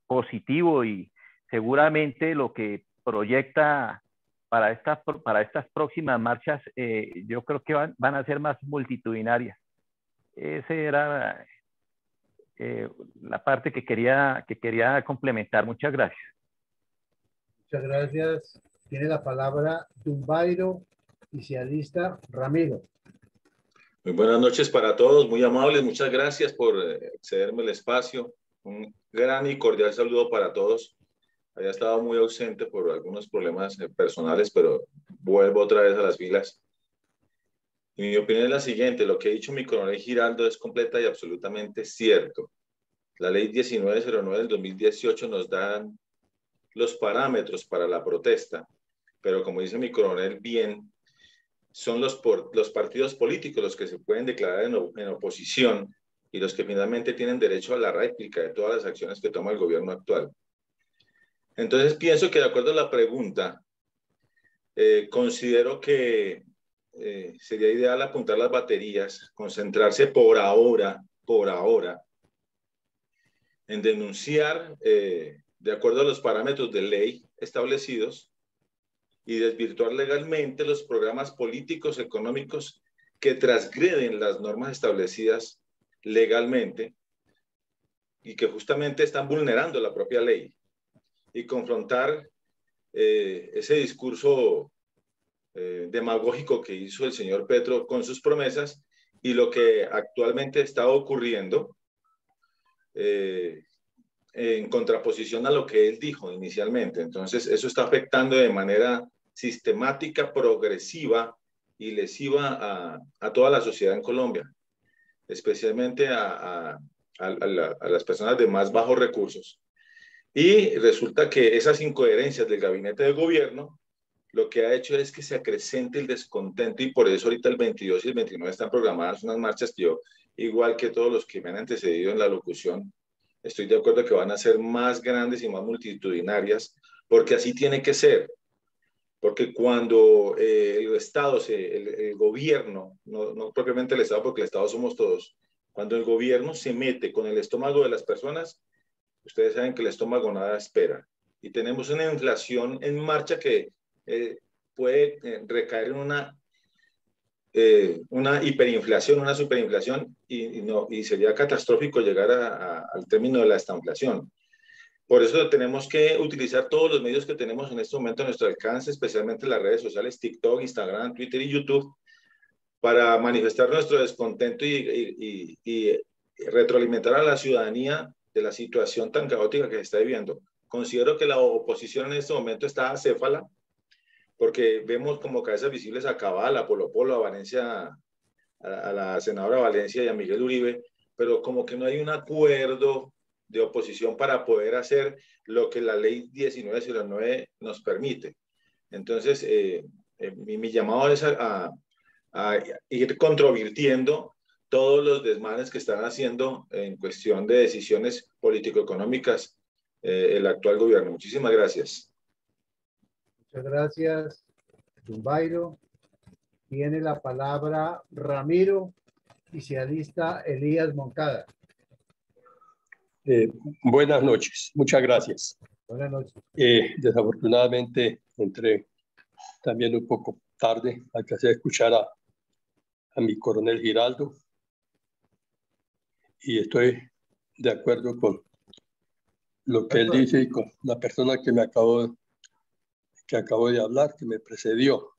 positivo, y seguramente lo que proyecta para estas próximas marchas, yo creo que van a ser más multitudinarias. Esa era la parte que quería complementar. Muchas gracias. Muchas gracias. Tiene la palabra Dumbairo, Isialista Ramiro. Muy buenas noches para todos, muy amables, muchas gracias por cederme el espacio. Un gran y cordial saludo para todos. Había estado muy ausente por algunos problemas personales, pero vuelvo otra vez a las filas. Y mi opinión es la siguiente: lo que ha dicho mi coronel Giraldo es completa y absolutamente cierto. La ley 1909 del 2018 nos da los parámetros para la protesta, pero como dice mi coronel bien, son los partidos políticos los que se pueden declarar en oposición y los que finalmente tienen derecho a la réplica de todas las acciones que toma el gobierno actual. Entonces pienso que, de acuerdo a la pregunta, considero que sería ideal apuntar las baterías, concentrarse por ahora, en denunciar, de acuerdo a los parámetros de ley establecidos, y desvirtuar legalmente los programas políticos económicos que transgreden las normas establecidas legalmente y que justamente están vulnerando la propia ley, y confrontar ese discurso demagógico que hizo el señor Petro con sus promesas y lo que actualmente está ocurriendo en contraposición a lo que él dijo inicialmente. Entonces, eso está afectando de manera sistemática, progresiva y lesiva a toda la sociedad en Colombia, especialmente a las personas de más bajos recursos. Y resulta que esas incoherencias del gabinete de gobierno lo que ha hecho es que se acrecente el descontento, y por eso ahorita el 22 y el 29 están programadas unas marchas que yo, igual que todos los que me han antecedido en la locución, estoy de acuerdo que van a ser más grandes y más multitudinarias, porque así tiene que ser. Porque cuando el Estado, el gobierno, no propiamente el Estado, porque el Estado somos todos, cuando el gobierno se mete con el estómago de las personas, ustedes saben que el estómago nada espera. Y tenemos una inflación en marcha que puede recaer en una hiperinflación, una superinflación, y sería catastrófico llegar al término de la estanflación. Por eso tenemos que utilizar todos los medios que tenemos en este momento a nuestro alcance, especialmente las redes sociales, TikTok, Instagram, Twitter y YouTube, para manifestar nuestro descontento y retroalimentar a la ciudadanía de la situación tan caótica que se está viviendo. Considero que la oposición en este momento está acéfala, porque vemos como cabezas visibles a Cabal, a Polo Polo, a Valencia, a la senadora Valencia y a Miguel Uribe, pero como que no hay un acuerdo de oposición para poder hacer lo que la ley 1909 nos permite. Entonces, mi llamado es a ir controvirtiendo todos los desmanes que están haciendo en cuestión de decisiones político-económicas el actual gobierno. Muchísimas gracias. Muchas gracias, Dumbairo. Tiene la palabra Ramiro, Isialista Elías Moncada. Buenas noches, muchas gracias. Buenas noches. Desafortunadamente entré también un poco tarde, alcancé a escuchar a mi coronel Giraldo y estoy de acuerdo con lo que él dice y con la persona que acabo de hablar, que me precedió.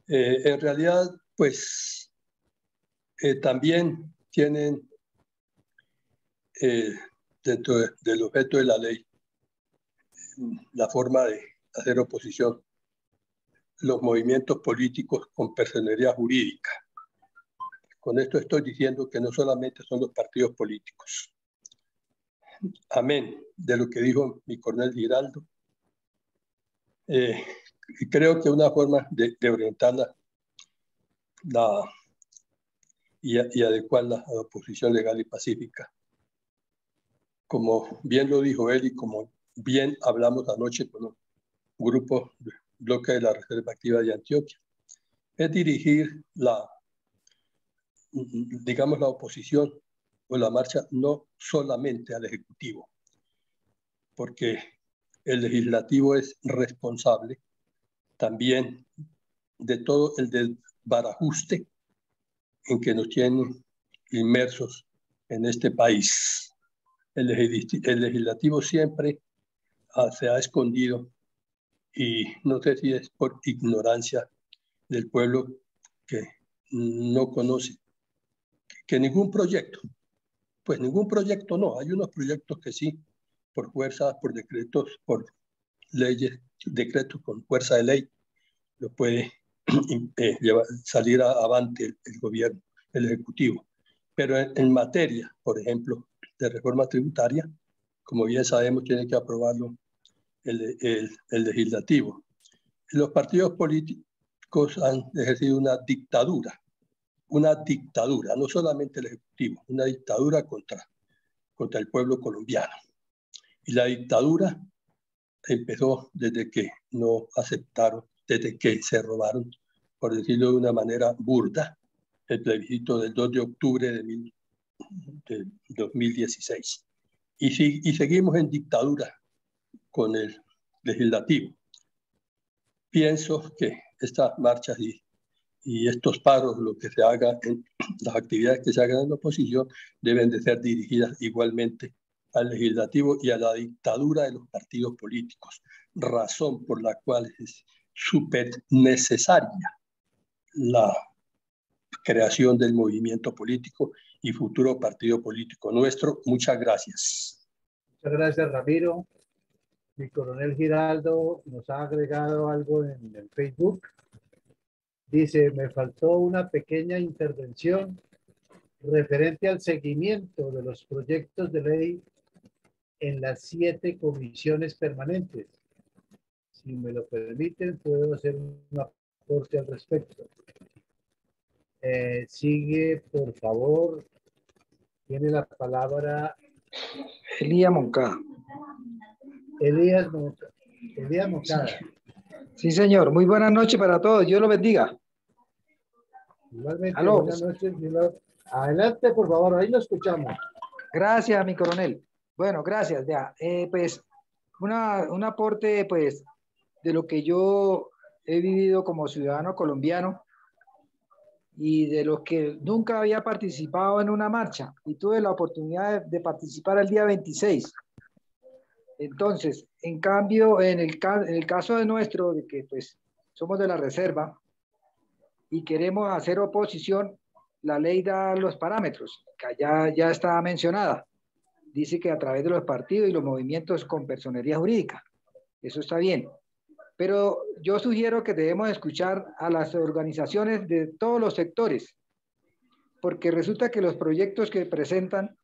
En realidad, pues, también tienen dentro del objeto de la ley la forma de hacer oposición los movimientos políticos con personería jurídica. Con esto estoy diciendo que no solamente son los partidos políticos. Amén de lo que dijo mi coronel Giraldo. Y creo que una forma de orientarla y adecuarla a la oposición legal y pacífica como bien lo dijo él y como bien hablamos anoche con un grupo de bloque de la Reserva Activa de Antioquia, es dirigir digamos, la oposición o la marcha no solamente al Ejecutivo, porque el Legislativo es responsable también de todo el desbarajuste en que nos tienen inmersos en este país. El Legislativo siempre se ha escondido, y no sé si es por ignorancia del pueblo que no conoce que ningún proyecto, pues ningún proyecto no, hay unos proyectos que sí, por fuerza, por decretos, por leyes, decretos con fuerza de ley, lo puede salir avante el gobierno, el Ejecutivo. Pero en materia, por ejemplo, de reforma tributaria, como bien sabemos, tiene que aprobarlo el Legislativo. Los partidos políticos han ejercido una dictadura, no solamente el Ejecutivo, una dictadura contra el pueblo colombiano. Y la dictadura empezó desde que no aceptaron, desde que se robaron, por decirlo de una manera burda, el plebiscito del 2 de octubre de 2016. Y seguimos en dictadura con el Legislativo. Pienso que estas marchas y estos paros, lo que se haga, las actividades que se hagan en la oposición, deben de ser dirigidas igualmente al Legislativo y a la dictadura de los partidos políticos, razón por la cual es súper necesaria la creación del movimiento político y futuro partido político nuestro. Muchas gracias. Muchas gracias, Ramiro. Mi coronel Giraldo nos ha agregado algo en el Facebook. Dice, me faltó una pequeña intervención referente al seguimiento de los proyectos de ley en las 7 comisiones permanentes. Si me lo permiten, puedo hacer un aporte al respecto. Sigue, por favor. Tiene la palabra Elías Moncada. Elías Moncada. Sí, señor. Muy buenas noches para todos. Dios los bendiga. Igualmente, Aló. buenas noches. Adelante, por favor. Ahí lo escuchamos. Gracias, mi coronel. Bueno, gracias. Ya, pues, un aporte, pues, de lo que yo he vivido como ciudadano colombiano y de los que nunca había participado en una marcha y tuve la oportunidad de participar el día 26. Entonces, en cambio, en el caso de nuestro, de que pues somos de la reserva y queremos hacer oposición, la ley da los parámetros, que ya está mencionada. Dice que a través de los partidos y los movimientos con personería jurídica. Eso está bien. Pero yo sugiero que debemos escuchar a las organizaciones de todos los sectores, porque resulta que los proyectos que presentan,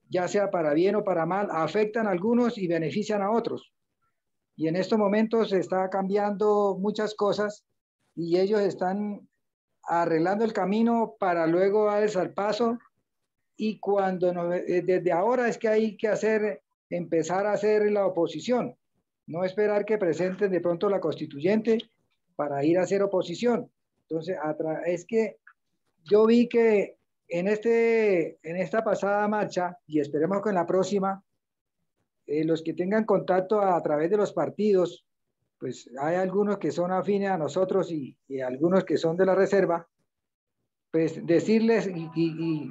ya sea para bien o para mal, afectan a algunos y benefician a otros. Y en estos momentos se está cambiando muchas cosas y ellos están arreglando el camino para luego dar el salpazo. Y desde ahora es que hay que empezar a hacer la oposición. No esperar que presenten de pronto la constituyente para ir a hacer oposición. Entonces, es que yo vi que en esta pasada marcha, y esperemos que en la próxima, los que tengan contacto a través de los partidos, pues hay algunos que son afines a nosotros y algunos que son de la reserva, pues decirles y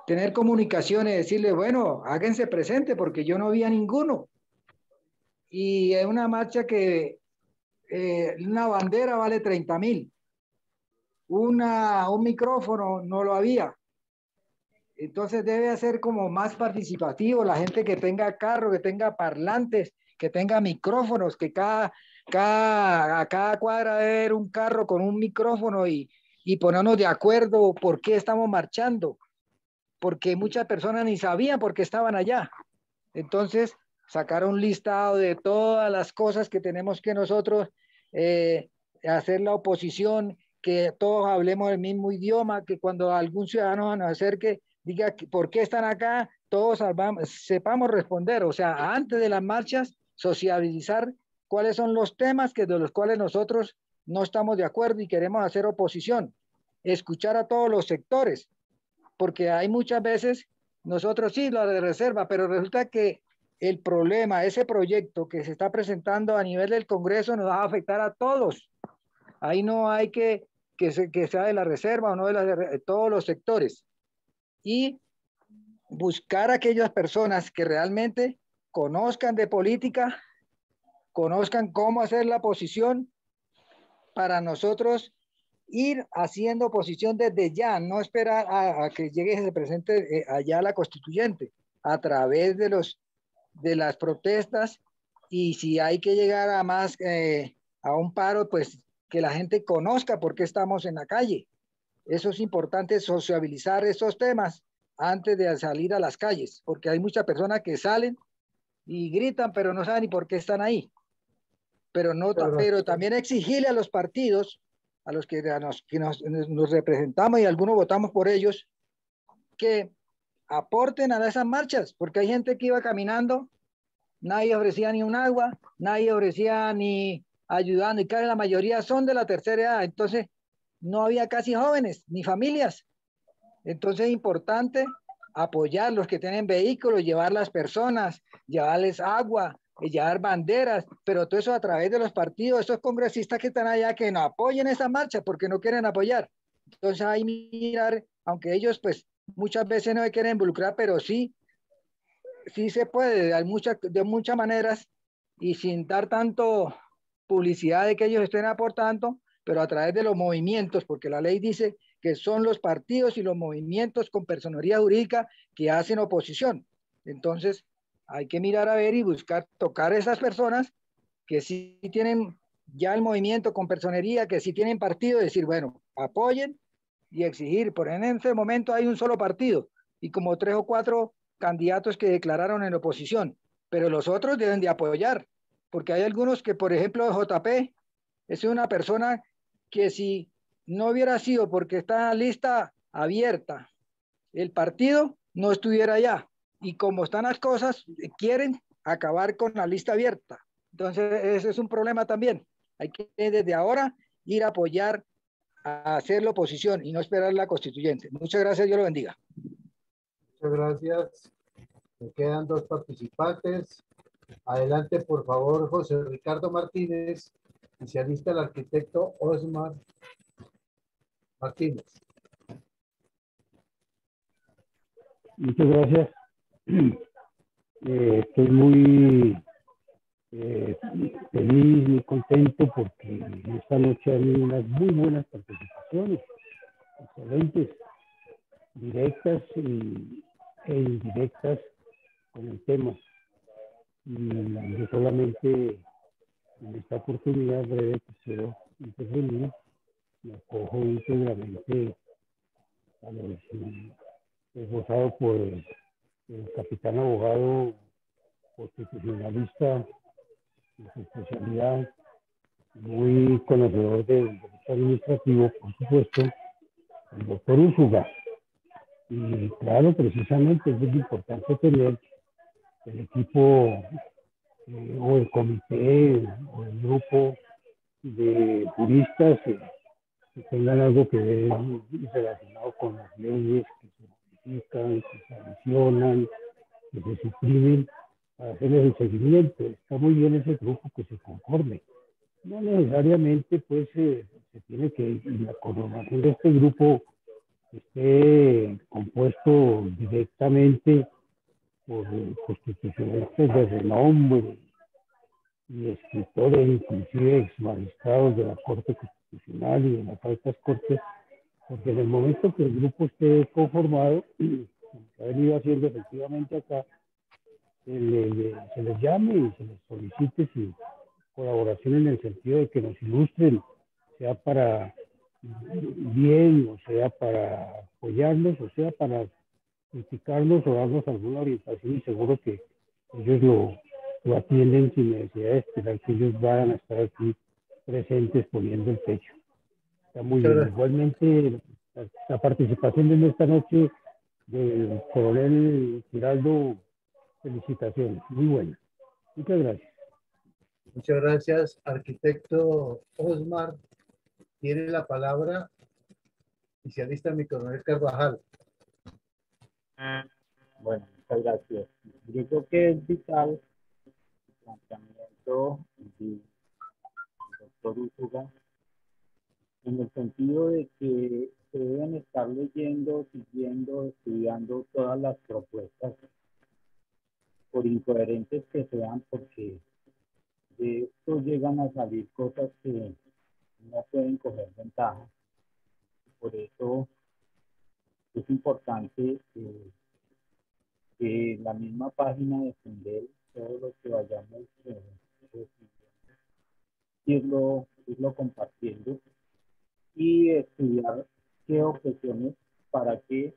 tener comunicaciones, decirles, bueno, háganse presente porque yo no vi a ninguno. Y es una marcha que una bandera vale 30.000. Un micrófono no lo había. Entonces debe ser como más participativo, la gente que tenga carro, que tenga parlantes, que tenga micrófonos, que a cada cuadra debe haber un carro con un micrófono y ponernos de acuerdo por qué estamos marchando, porque muchas personas ni sabían por qué estaban allá. Entonces, sacar un listado de todas las cosas que tenemos que nosotros hacer la oposición, que todos hablemos el mismo idioma, que cuando algún ciudadano nos acerque, diga por qué están acá todos sepamos responder, o sea, antes de las marchas, sociabilizar cuáles son los temas de los cuales nosotros no estamos de acuerdo y queremos hacer oposición, escuchar a todos los sectores, porque hay muchas veces, nosotros sí, la de reserva, pero resulta que el problema, ese proyecto que se está presentando a nivel del Congreso nos va a afectar a todos. Ahí no hay que sea de la reserva o no de todos los sectores. Y buscar a aquellas personas que realmente conozcan de política, conozcan cómo hacer la oposición, para nosotros ir haciendo oposición desde ya, no esperar a que llegue y se presente allá la constituyente, a través de las protestas, y si hay que llegar a más, a un paro, pues que la gente conozca por qué estamos en la calle. Eso es importante, sociabilizar esos temas antes de salir a las calles, porque hay muchas personas que salen y gritan, pero no saben ni por qué están ahí. Pero también exigirle a los partidos, a los que nos representamos y algunos votamos por ellos, que aporten a esas marchas, porque hay gente que iba caminando, nadie ofrecía ni un agua, nadie ofrecía ni ayudando, y casi la mayoría son de la tercera edad, entonces no había casi jóvenes ni familias. Entonces es importante apoyar los que tienen vehículos, llevar las personas, llevarles agua, llevar banderas, pero todo eso a través de los partidos, esos congresistas que están allá, que no apoyen esa marcha porque no quieren apoyar. Entonces hay mirar, aunque ellos pues muchas veces no se quieren involucrar, pero sí se puede de muchas maneras y sin dar tanto publicidad de que ellos estén aportando, pero a través de los movimientos, porque la ley dice que son los partidos y los movimientos con personería jurídica que hacen oposición. Entonces, hay que mirar a ver y buscar tocar a esas personas que sí tienen ya el movimiento con personería, que sí tienen partido, decir, bueno, apoyen y exigir. Por en ese momento hay un solo partido y como 3 o 4 candidatos que declararon en oposición, pero los otros deben de apoyar, porque hay algunos que, por ejemplo, JP es una persona que si no hubiera sido porque está en la lista abierta, el partido no estuviera allá. Y como están las cosas, quieren acabar con la lista abierta. Entonces, ese es un problema también. Hay que desde ahora ir a apoyar, a hacer la oposición y no esperar la constituyente. Muchas gracias, Dios lo bendiga. Muchas gracias. Me quedan 2 participantes. Adelante, por favor, José Ricardo Martínez, y se alista el arquitecto Osmar Martínez. Muchas gracias. Estoy muy feliz, muy contento porque esta noche hay unas muy buenas participaciones, excelentes, directas e indirectas con el tema. Y yo solamente en esta oportunidad breve que quiero intervenir, me acojo íntegramente a los esbozado por el capitán abogado constitucionalista de su especialidad, muy conocedor del derecho administrativo, por supuesto, el doctor Úsuga. Y claro, precisamente es muy importante tener el equipo o el comité o el grupo de juristas que tengan algo que ver relacionado con las leyes que se modifican, que se adicionan, que se suprimen, para hacerles el seguimiento. Está muy bien ese grupo que se conforme. No necesariamente pues se tiene que, la conformación de este grupo esté compuesto directamente por constitucionalistas de renombre y escritores, inclusive ex magistrados de la Corte Constitucional y de las altas cortes, porque en el momento que el grupo esté conformado, como se ha venido haciendo efectivamente acá, se les llame y se les solicite su colaboración en el sentido de que nos ilustren, sea para bien, o sea para apoyarnos, o sea para criticarnos o darnos alguna orientación, y seguro que ellos lo atienden sin necesidad de esperar que ellos vayan a estar aquí presentes poniendo el pecho. Está muy bien. Igualmente, la participación de esta noche del coronel Giraldo, felicitaciones, muy buena. Muchas gracias. Muchas gracias, arquitecto Osmar. Tiene la palabra oficialista mi coronel Carvajal. Bueno, muchas gracias. Yo creo que es vital el planteamiento del doctor Úsuga en el sentido de que se deben estar leyendo, siguiendo, estudiando todas las propuestas, por incoherentes que sean, porque de esto llegan a salir cosas que no pueden coger ventaja. Por eso es importante que la misma página de Fundel, todo lo que vayamos irlo compartiendo y estudiar qué objeciones para que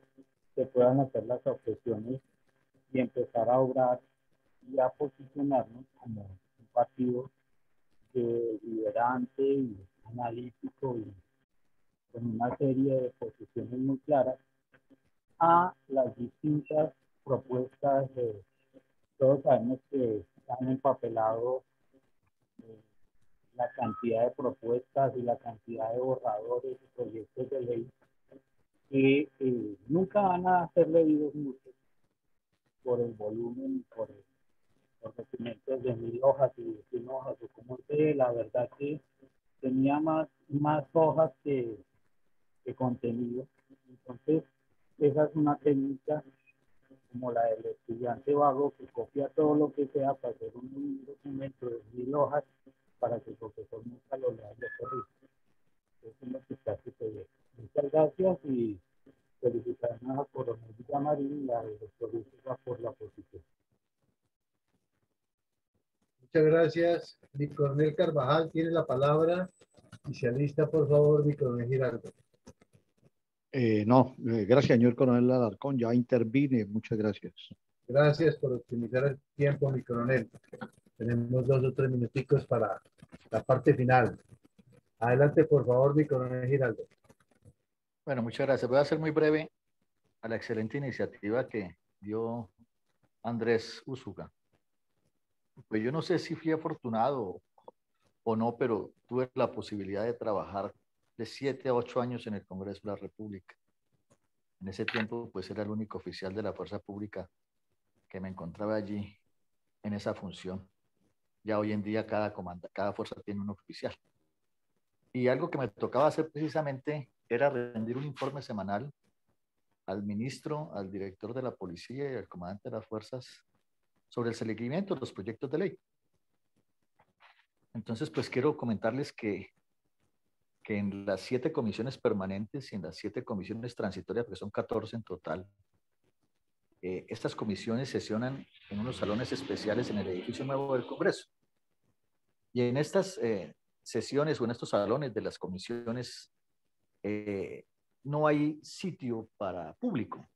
se puedan hacer las objeciones y empezar a obrar y a posicionarnos como un partido liderante y analítico y con una serie de posiciones muy claras a las distintas propuestas. Todos sabemos que han empapelado la cantidad de propuestas y la cantidad de borradores y proyectos de ley que nunca van a ser leídos muchos por el volumen, por documentos de 1000 hojas y de 100 hojas, o como sé, la verdad que tenía más hojas que contenido. Entonces, esa es una técnica como la del estudiante vago que copia todo lo que sea para hacer un documento de 1000 hojas para que el profesor nunca lo lea y lo corrija. Eso es lo que está sucediendo. Muchas gracias y felicitaciones a Coronel Villamarín y a doctor Úsuga por la posición. Muchas gracias. Mi coronel Carvajal tiene la palabra. Oficialista, por favor, mi coronel Giraldo. Gracias, señor coronel Alarcón. Ya intervine. Muchas gracias. Gracias por optimizar el tiempo, mi coronel. Tenemos 2 o 3 minuticos para la parte final. Adelante, por favor, mi coronel Giraldo. Bueno, muchas gracias. Voy a ser muy breve a la excelente iniciativa que dio Andrés Úsuga. Pues yo no sé si fui afortunado o no, pero tuve la posibilidad de trabajar de 7 a 8 años en el Congreso de la República. En ese tiempo, pues era el único oficial de la fuerza pública que me encontraba allí en esa función. Ya hoy en día cada fuerza tiene un oficial. Y algo que me tocaba hacer precisamente era rendir un informe semanal al ministro, al director de la policía y al comandante de las fuerzas sobre el seguimiento de los proyectos de ley. Entonces, pues quiero comentarles que en las 7 comisiones permanentes y en las 7 comisiones transitorias, porque son 14 en total, estas comisiones sesionan en unos salones especiales en el edificio nuevo del Congreso. Y en estas sesiones o en estos salones de las comisiones no hay sitio para público,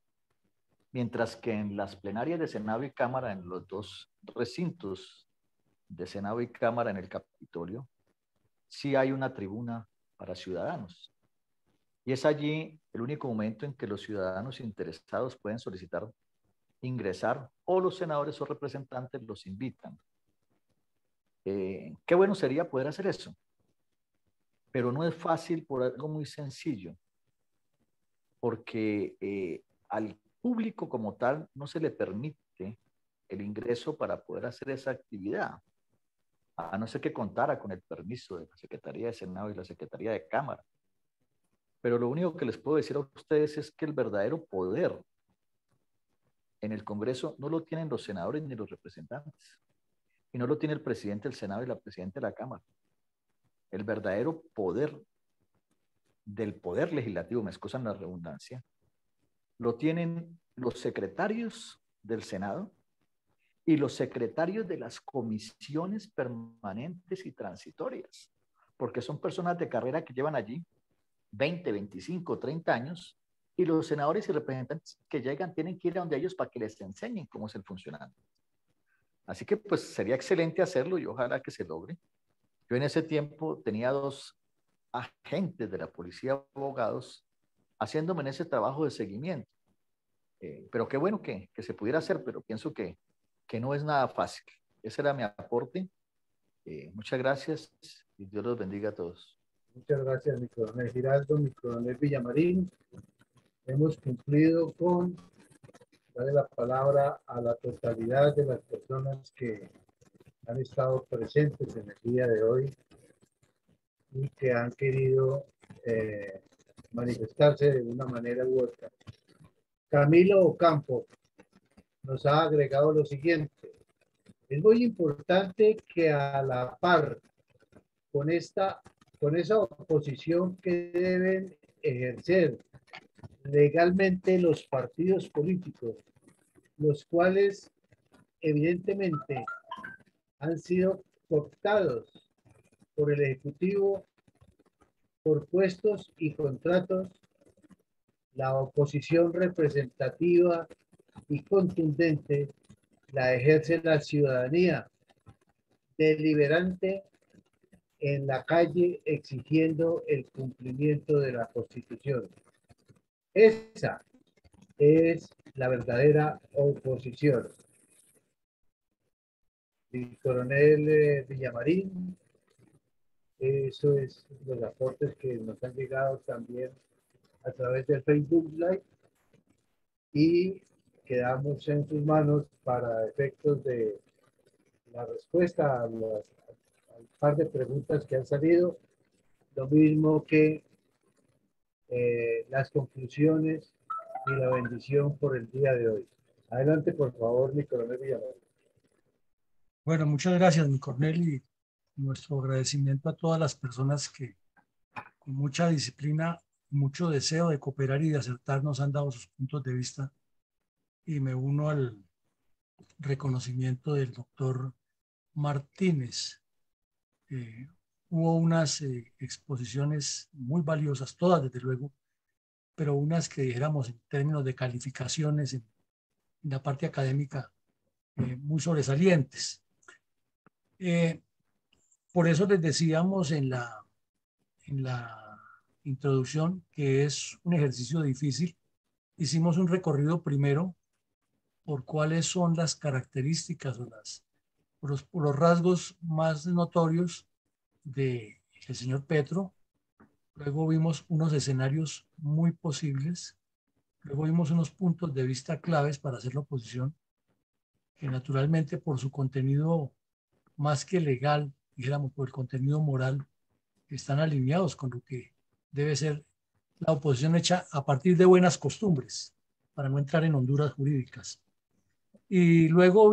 mientras que en las plenarias de Senado y Cámara, en los 2 recintos de Senado y Cámara en el Capitolio, sí hay una tribuna para ciudadanos. Y es allí el único momento en que los ciudadanos interesados pueden solicitar ingresar o los senadores o representantes los invitan. Qué bueno sería poder hacer eso, pero no es fácil por algo muy sencillo, porque al público como tal no se le permite el ingreso para poder hacer esa actividad, a no ser que contara con el permiso de la Secretaría de Senado y la Secretaría de Cámara. Pero lo único que les puedo decir a ustedes es que el verdadero poder en el Congreso no lo tienen los senadores ni los representantes, y no lo tiene el presidente del Senado y la presidenta de la Cámara. El verdadero poder del poder legislativo, me excusan la redundancia, lo tienen los secretarios del Senado y los secretarios de las comisiones permanentes y transitorias, porque son personas de carrera que llevan allí 20, 25, 30 años, y los senadores y representantes que llegan tienen que ir a donde ellos para que les enseñen cómo es el funcionamiento. Así que pues sería excelente hacerlo y ojalá que se logre. Yo en ese tiempo tenía 2 agentes de la policía, abogados, haciéndome en ese trabajo de seguimiento. Pero qué bueno que se pudiera hacer, pero pienso que no es nada fácil. Ese era mi aporte. Muchas gracias y Dios los bendiga a todos. Muchas gracias, mi coronel Giraldo, mi coronel Villamarín. Hemos cumplido con darle la palabra a la totalidad de las personas que han estado presentes en el día de hoy y que han querido manifestarse de una manera u otra. Camilo Ocampo nos ha agregado lo siguiente. Es muy importante que a la par con esa oposición que deben ejercer legalmente los partidos políticos, los cuales evidentemente han sido cooptados por el Ejecutivo por puestos y contratos, la oposición representativa y contundente la ejerce la ciudadanía deliberante en la calle exigiendo el cumplimiento de la Constitución. Esa es la verdadera oposición. El coronel Villamarín, eso es los aportes que nos han llegado también a través del Facebook Live y quedamos en sus manos para efectos de la respuesta a al par de preguntas que han salido, lo mismo que las conclusiones y la bendición por el día de hoy. Adelante, por favor, mi coronel Villamarín. Bueno, muchas gracias, mi coronel, y nuestro agradecimiento a todas las personas que con mucha disciplina, mucho deseo de cooperar y de acertar nos han dado sus puntos de vista, y me uno al reconocimiento del doctor Martínez. Hubo unas exposiciones muy valiosas, todas desde luego, pero unas que dijéramos en términos de calificaciones en la parte académica muy sobresalientes. Por eso les decíamos en la introducción que es un ejercicio difícil. Hicimos un recorrido primero por cuáles son las características o por los rasgos más notorios del señor Petro. Luego vimos unos escenarios muy posibles. Luego vimos unos puntos de vista claves para hacer la oposición, que naturalmente por su contenido más que legal, dijéramos por el contenido moral, están alineados con lo que debe ser la oposición hecha a partir de buenas costumbres, para no entrar en honduras jurídicas. Y luego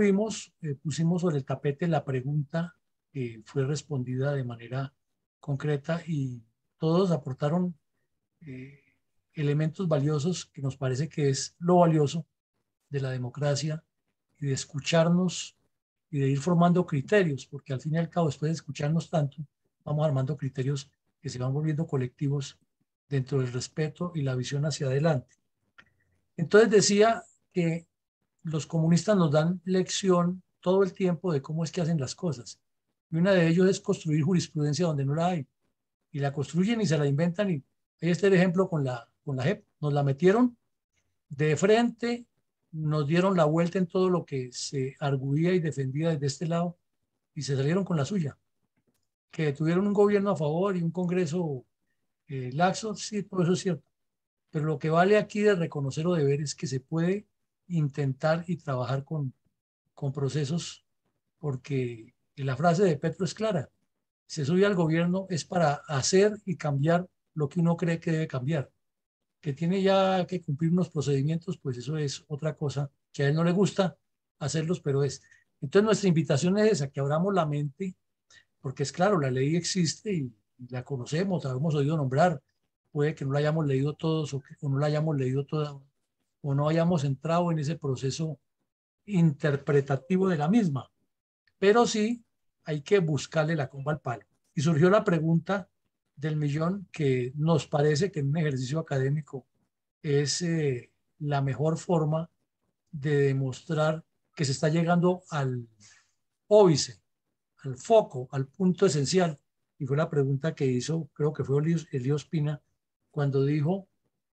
pusimos sobre el tapete la pregunta que fue respondida de manera concreta y todos aportaron elementos valiosos que nos parece que es lo valioso de la democracia y de escucharnos y de ir formando criterios, porque al fin y al cabo, después de escucharnos tanto, vamos armando criterios que se van volviendo colectivos dentro del respeto y la visión hacia adelante. Entonces decía que los comunistas nos dan lección todo el tiempo de cómo es que hacen las cosas. Y una de ellos es construir jurisprudencia donde no la hay. Y la construyen y se la inventan. Y ahí está el ejemplo con la JEP. Nos la metieron de frente, nos dieron la vuelta en todo lo que se arguía y defendía desde este lado y se salieron con la suya. Que tuvieron un gobierno a favor y un Congreso laxo, sí, todo eso es cierto. Pero lo que vale aquí de reconocer o de ver es que se puede intentar y trabajar con procesos, porque la frase de Petro es clara: se sube al gobierno es para hacer y cambiar lo que uno cree que debe cambiar. Que tiene ya que cumplir unos procedimientos, pues eso es otra cosa que a él no le gusta hacerlos, pero es. Entonces nuestra invitación es esa, que abramos la mente, porque es claro, la ley existe y la conocemos, la hemos oído nombrar, puede que no la hayamos leído todos o no la hayamos leído toda, o no hayamos entrado en ese proceso interpretativo de la misma, pero sí hay que buscarle la comba al palo. Y surgió la pregunta del millón, que nos parece que en un ejercicio académico es la mejor forma de demostrar que se está llegando al óbice, al foco, al punto esencial. Y fue la pregunta que hizo, creo que fue Elío Espina, cuando dijo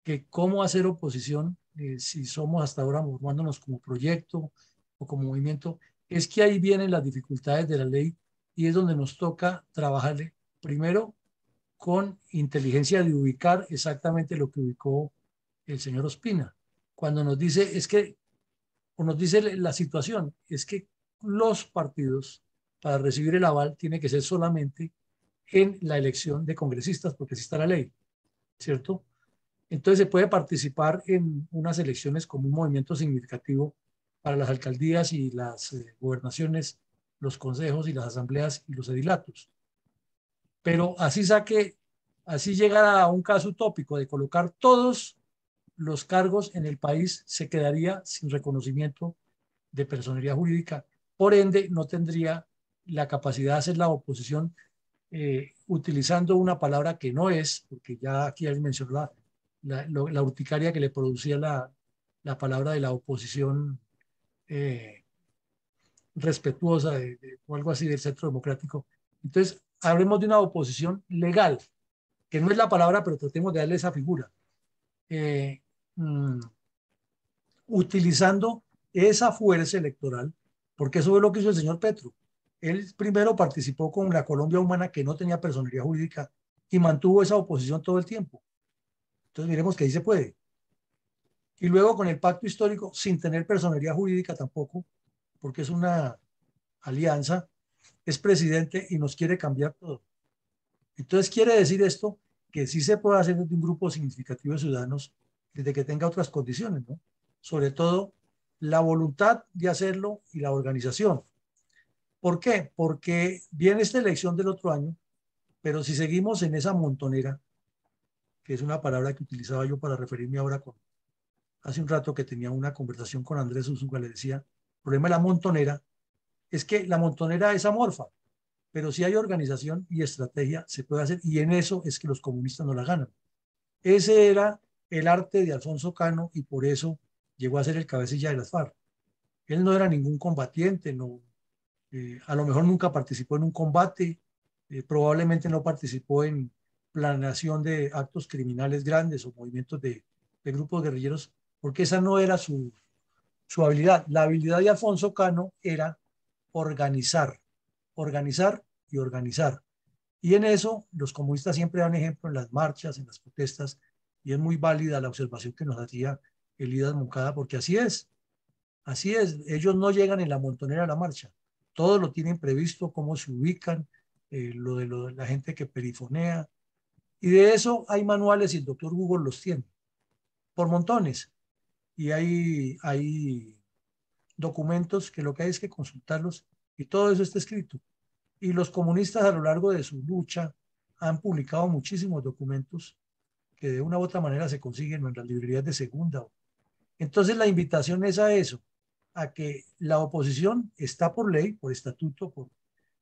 que cómo hacer oposición si somos hasta ahora formándonos como proyecto o como movimiento, es que ahí vienen las dificultades de la ley y es donde nos toca trabajarle primero con inteligencia de ubicar exactamente lo que ubicó el señor Ospina. Cuando nos dice, es que, o nos dice la situación, es que los partidos para recibir el aval tiene que ser solamente en la elección de congresistas, porque así está la ley, ¿cierto? Entonces se puede participar en unas elecciones como un movimiento significativo para las alcaldías y las gobernaciones, los consejos y las asambleas y los edilatos. Pero así llegara a un caso utópico de colocar todos los cargos en el país, se quedaría sin reconocimiento de personería jurídica. Por ende, no tendría la capacidad de hacer la oposición utilizando una palabra que no es, porque ya aquí alguien mencionó la urticaria que le producía la palabra de la oposición respetuosa o algo así del centro democrático. Entonces, hablemos de una oposición legal, que no es la palabra, pero tratemos de darle esa figura. Utilizando esa fuerza electoral, porque eso es lo que hizo el señor Petro. Él primero participó con la Colombia Humana, que no tenía personería jurídica, y mantuvo esa oposición todo el tiempo. Entonces miremos que ahí se puede. Y luego con el pacto histórico, sin tener personería jurídica tampoco, porque es una alianza, es presidente y nos quiere cambiar todo. Entonces quiere decir esto que sí se puede hacer de un grupo significativo de ciudadanos desde que tenga otras condiciones, ¿no? Sobre todo la voluntad de hacerlo y la organización. ¿Por qué? Porque viene esta elección del otro año, pero si seguimos en esa montonera, que es una palabra que utilizaba yo para referirme ahora hace un rato que tenía una conversación con Andrés Usuga, le decía, el problema de la montonera es que la montonera es amorfa, pero si hay organización y estrategia se puede hacer, y en eso es que los comunistas no la ganan. Ese era el arte de Alfonso Cano y por eso llegó a ser el cabecilla de las FARC. Él no era ningún combatiente, no, a lo mejor nunca participó en un combate, probablemente no participó en planeación de actos criminales grandes o movimientos de grupos guerrilleros, porque esa no era su habilidad. La habilidad de Alfonso Cano era organizar, organizar y organizar. Y en eso los comunistas siempre dan ejemplo en las marchas, en las protestas, y es muy válida la observación que nos hacía Elidas Moncada, porque así es, ellos no llegan en la montonera a la marcha, todo lo tienen previsto, cómo se ubican, lo de la gente que perifonea, y de eso hay manuales y el doctor Google los tiene, por montones, y hay documentos que lo que hay es que consultarlos, y todo eso está escrito. Y los comunistas a lo largo de su lucha han publicado muchísimos documentos que de una u otra manera se consiguen en las librerías de segunda. Entonces la invitación es a eso, a que la oposición está por ley, por estatuto, por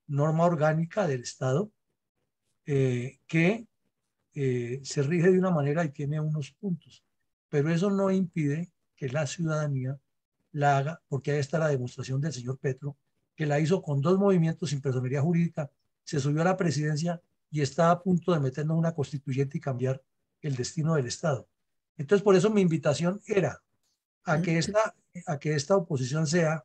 norma orgánica del Estado, que se rige de una manera y tiene unos puntos. Pero eso no impide que la ciudadanía la haga, porque ahí está la demostración del señor Petro, que la hizo con 2 movimientos sin personería jurídica, se subió a la presidencia y está a punto de meternos una constituyente y cambiar el destino del Estado. Entonces, por eso mi invitación era a que esta oposición sea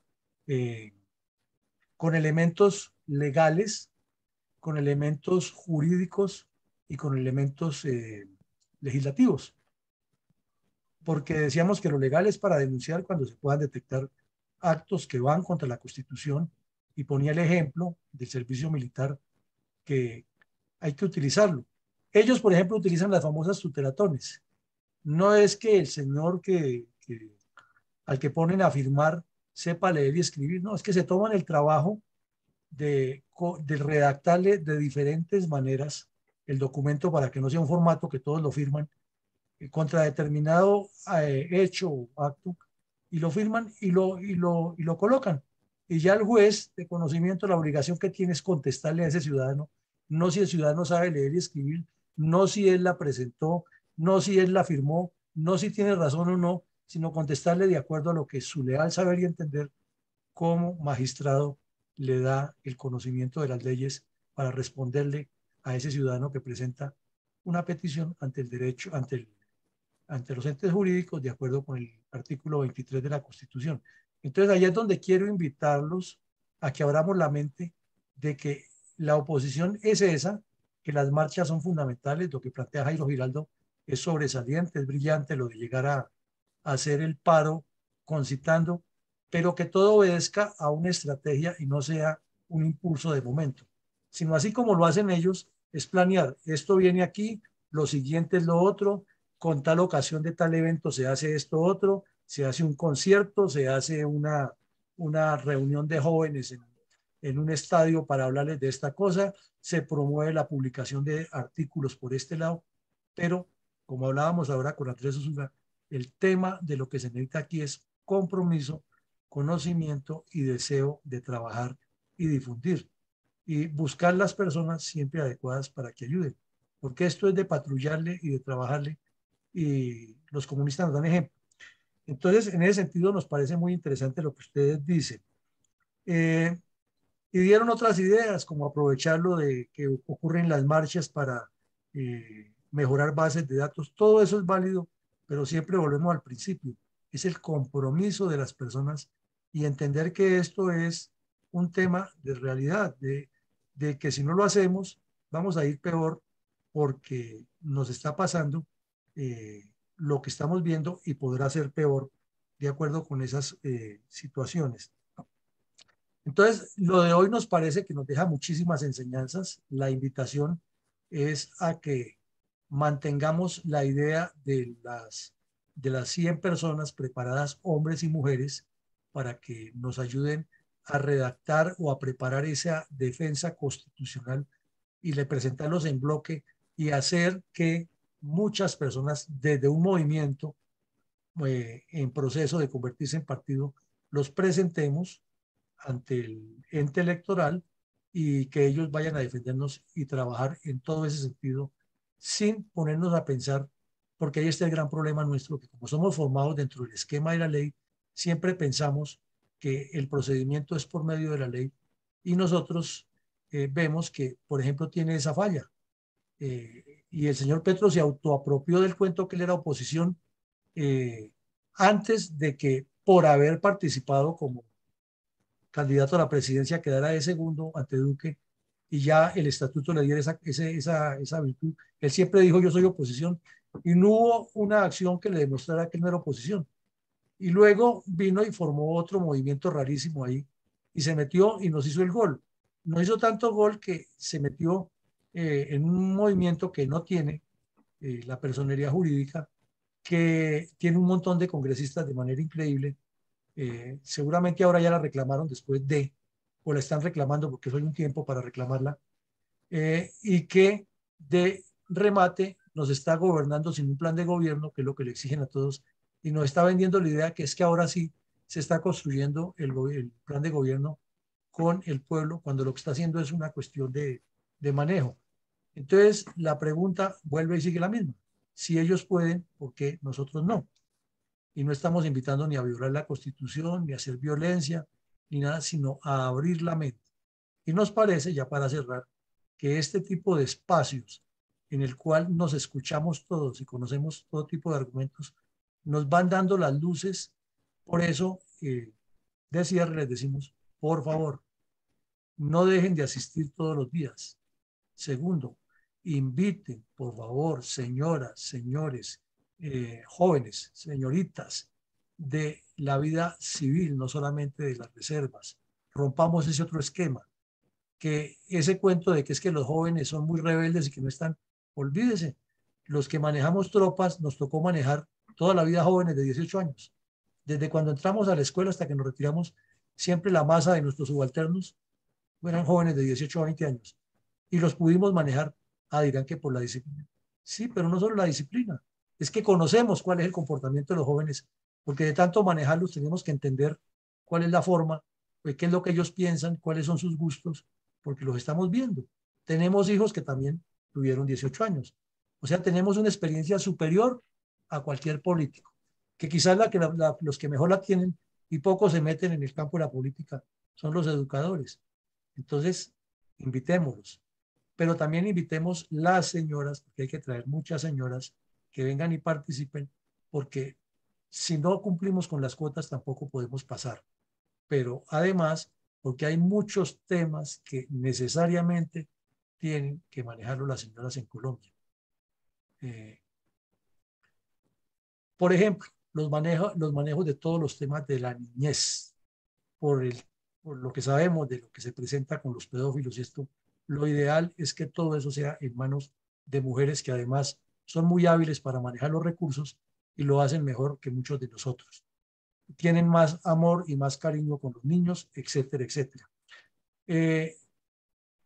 con elementos legales, con elementos jurídicos y con elementos legislativos. Porque decíamos que lo legal es para denunciar cuando se puedan detectar actos que van contra la Constitución, y ponía el ejemplo del servicio militar, que hay que utilizarlo. Ellos, por ejemplo, utilizan las famosas tutelatones. No es que el señor al que ponen a firmar sepa leer y escribir, no, es que se toman el trabajo de redactarle de diferentes maneras el documento para que no sea un formato que todos lo firman contra determinado hecho o acto, y lo firman y lo colocan. Y ya el juez de conocimiento, la obligación que tiene es contestarle a ese ciudadano, no si el ciudadano sabe leer y escribir, no si él la presentó, no si él la firmó, no si tiene razón o no, sino contestarle de acuerdo a lo que su leal saber y entender como magistrado le da el conocimiento de las leyes para responderle a ese ciudadano que presenta una petición ante el derecho, ante ante los entes jurídicos de acuerdo con el artículo 23 de la Constitución. Entonces, allá es donde quiero invitarlos a que abramos la mente de que la oposición es esa, que las marchas son fundamentales, lo que plantea Jairo Giraldo es sobresaliente, es brillante, lo de llegar a hacer el paro concitando, pero que todo obedezca a una estrategia y no sea un impulso de momento, sino así como lo hacen ellos, es planear, esto viene aquí, lo siguiente es lo otro, con tal ocasión de tal evento se hace esto otro, se hace un concierto, se hace una reunión de jóvenes en un estadio para hablarles de esta cosa, se promueve la publicación de artículos por este lado, pero como hablábamos ahora con Andrés Osuna, el tema de lo que se necesita aquí es compromiso, conocimiento y deseo de trabajar y difundir y buscar las personas siempre adecuadas para que ayuden, porque esto es de patrullarle y de trabajarle y los comunistas nos dan ejemplo. Entonces, en ese sentido nos parece muy interesante lo que ustedes dicen. Y dieron otras ideas, como aprovechar lo de que ocurren las marchas para mejorar bases de datos. Todo eso es válido, pero siempre volvemos al principio. Es el compromiso de las personas y entender que esto es un tema de realidad, de que si no lo hacemos, vamos a ir peor porque nos está pasando lo que estamos viendo y podrá ser peor de acuerdo con esas situaciones. Entonces, lo de hoy nos parece que nos deja muchísimas enseñanzas. La invitación es a que mantengamos la idea de las 100 personas preparadas, hombres y mujeres, para que nos ayuden a redactar o a preparar esa defensa constitucional y le presentarlos en bloque y hacer que muchas personas desde un movimiento en proceso de convertirse en partido los presentemos ante el ente electoral y que ellos vayan a defendernos y trabajar en todo ese sentido sin ponernos a pensar, porque ahí está el gran problema nuestro, que como somos formados dentro del esquema de la ley, siempre pensamos que el procedimiento es por medio de la ley y nosotros vemos que, por ejemplo, tiene esa falla. Y el señor Petro se autoapropió del cuento que él era oposición antes de que por haber participado como candidato a la presidencia quedara de segundo ante Duque y ya el estatuto le diera esa virtud. Él siempre dijo yo soy oposición y no hubo una acción que le demostrara que él no era oposición. Y luego vino y formó otro movimiento rarísimo ahí y se metió y nos hizo el gol. Nos hizo tanto gol que se metió en un movimiento que no tiene la personería jurídica, que tiene un montón de congresistas de manera increíble. Seguramente ahora ya la reclamaron después de, o la están reclamando porque eso hay un tiempo para reclamarla, y que de remate nos está gobernando sin un plan de gobierno, que es lo que le exigen a todos, y nos está vendiendo la idea que es que ahora sí se está construyendo el plan de gobierno con el pueblo, cuando lo que está haciendo es una cuestión de manejo. Entonces, la pregunta vuelve y sigue la misma. Si ellos pueden, ¿por qué nosotros no? Y no estamos invitando ni a violar la Constitución, ni a hacer violencia, ni nada, sino a abrir la mente. Y nos parece, ya para cerrar, que este tipo de espacios en el cual nos escuchamos todos y conocemos todo tipo de argumentos, nos van dando las luces. Por eso, de cierre les decimos, por favor, no dejen de asistir todos los días. Segundo, inviten, por favor, señoras, señores, jóvenes, señoritas, de la vida civil, no solamente de las reservas. Rompamos ese otro esquema, que ese cuento de que es que los jóvenes son muy rebeldes y que no están, olvídese, los que manejamos tropas nos tocó manejar toda la vida jóvenes de 18 años. Desde cuando entramos a la escuela hasta que nos retiramos, siempre la masa de nuestros subalternos eran jóvenes de 18 a 20 años y los pudimos manejar. Dirán que por la disciplina. Sí, pero no solo la disciplina, es que conocemos cuál es el comportamiento de los jóvenes, porque de tanto manejarlos tenemos que entender cuál es la forma, qué es lo que ellos piensan, cuáles son sus gustos, porque los estamos viendo. Tenemos hijos que también tuvieron 18 años. O sea, tenemos una experiencia superior a cualquier político, que quizás los que mejor la tienen y pocos se meten en el campo de la política son los educadores. Entonces, invitémoslos. Pero también invitemos las señoras, porque hay que traer muchas señoras que vengan y participen porque si no cumplimos con las cuotas tampoco podemos pasar. Pero además, porque hay muchos temas que necesariamente tienen que manejarlo las señoras en Colombia. Por ejemplo, los manejos de todos los temas de la niñez, por lo que sabemos de lo que se presenta con los pedófilos y esto, lo ideal es que todo eso sea en manos de mujeres que además son muy hábiles para manejar los recursos y lo hacen mejor que muchos de nosotros. Tienen más amor y más cariño con los niños, etcétera, etcétera.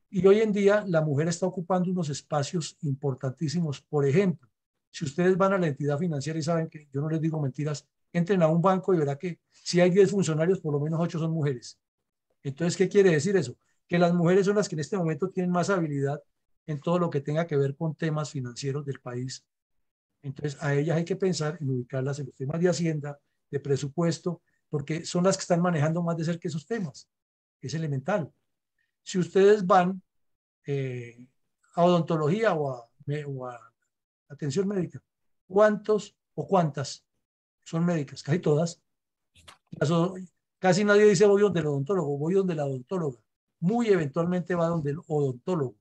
Y hoy en día la mujer está ocupando unos espacios importantísimos. Por ejemplo, si ustedes van a la entidad financiera y saben que yo no les digo mentiras, entren a un banco y verá que si hay 10 funcionarios, por lo menos 8 son mujeres. Entonces, ¿qué quiere decir eso? Que las mujeres son las que en este momento tienen más habilidad en todo lo que tenga que ver con temas financieros del país. Entonces, a ellas hay que pensar en ubicarlas en los temas de Hacienda, de presupuesto, porque son las que están manejando más de cerca esos temas. Es elemental. Si ustedes van a odontología o a atención médica, ¿cuántos o cuántas son médicas? Casi todas. Casi nadie dice voy donde el odontólogo, voy donde la odontóloga. Muy eventualmente va donde el odontólogo.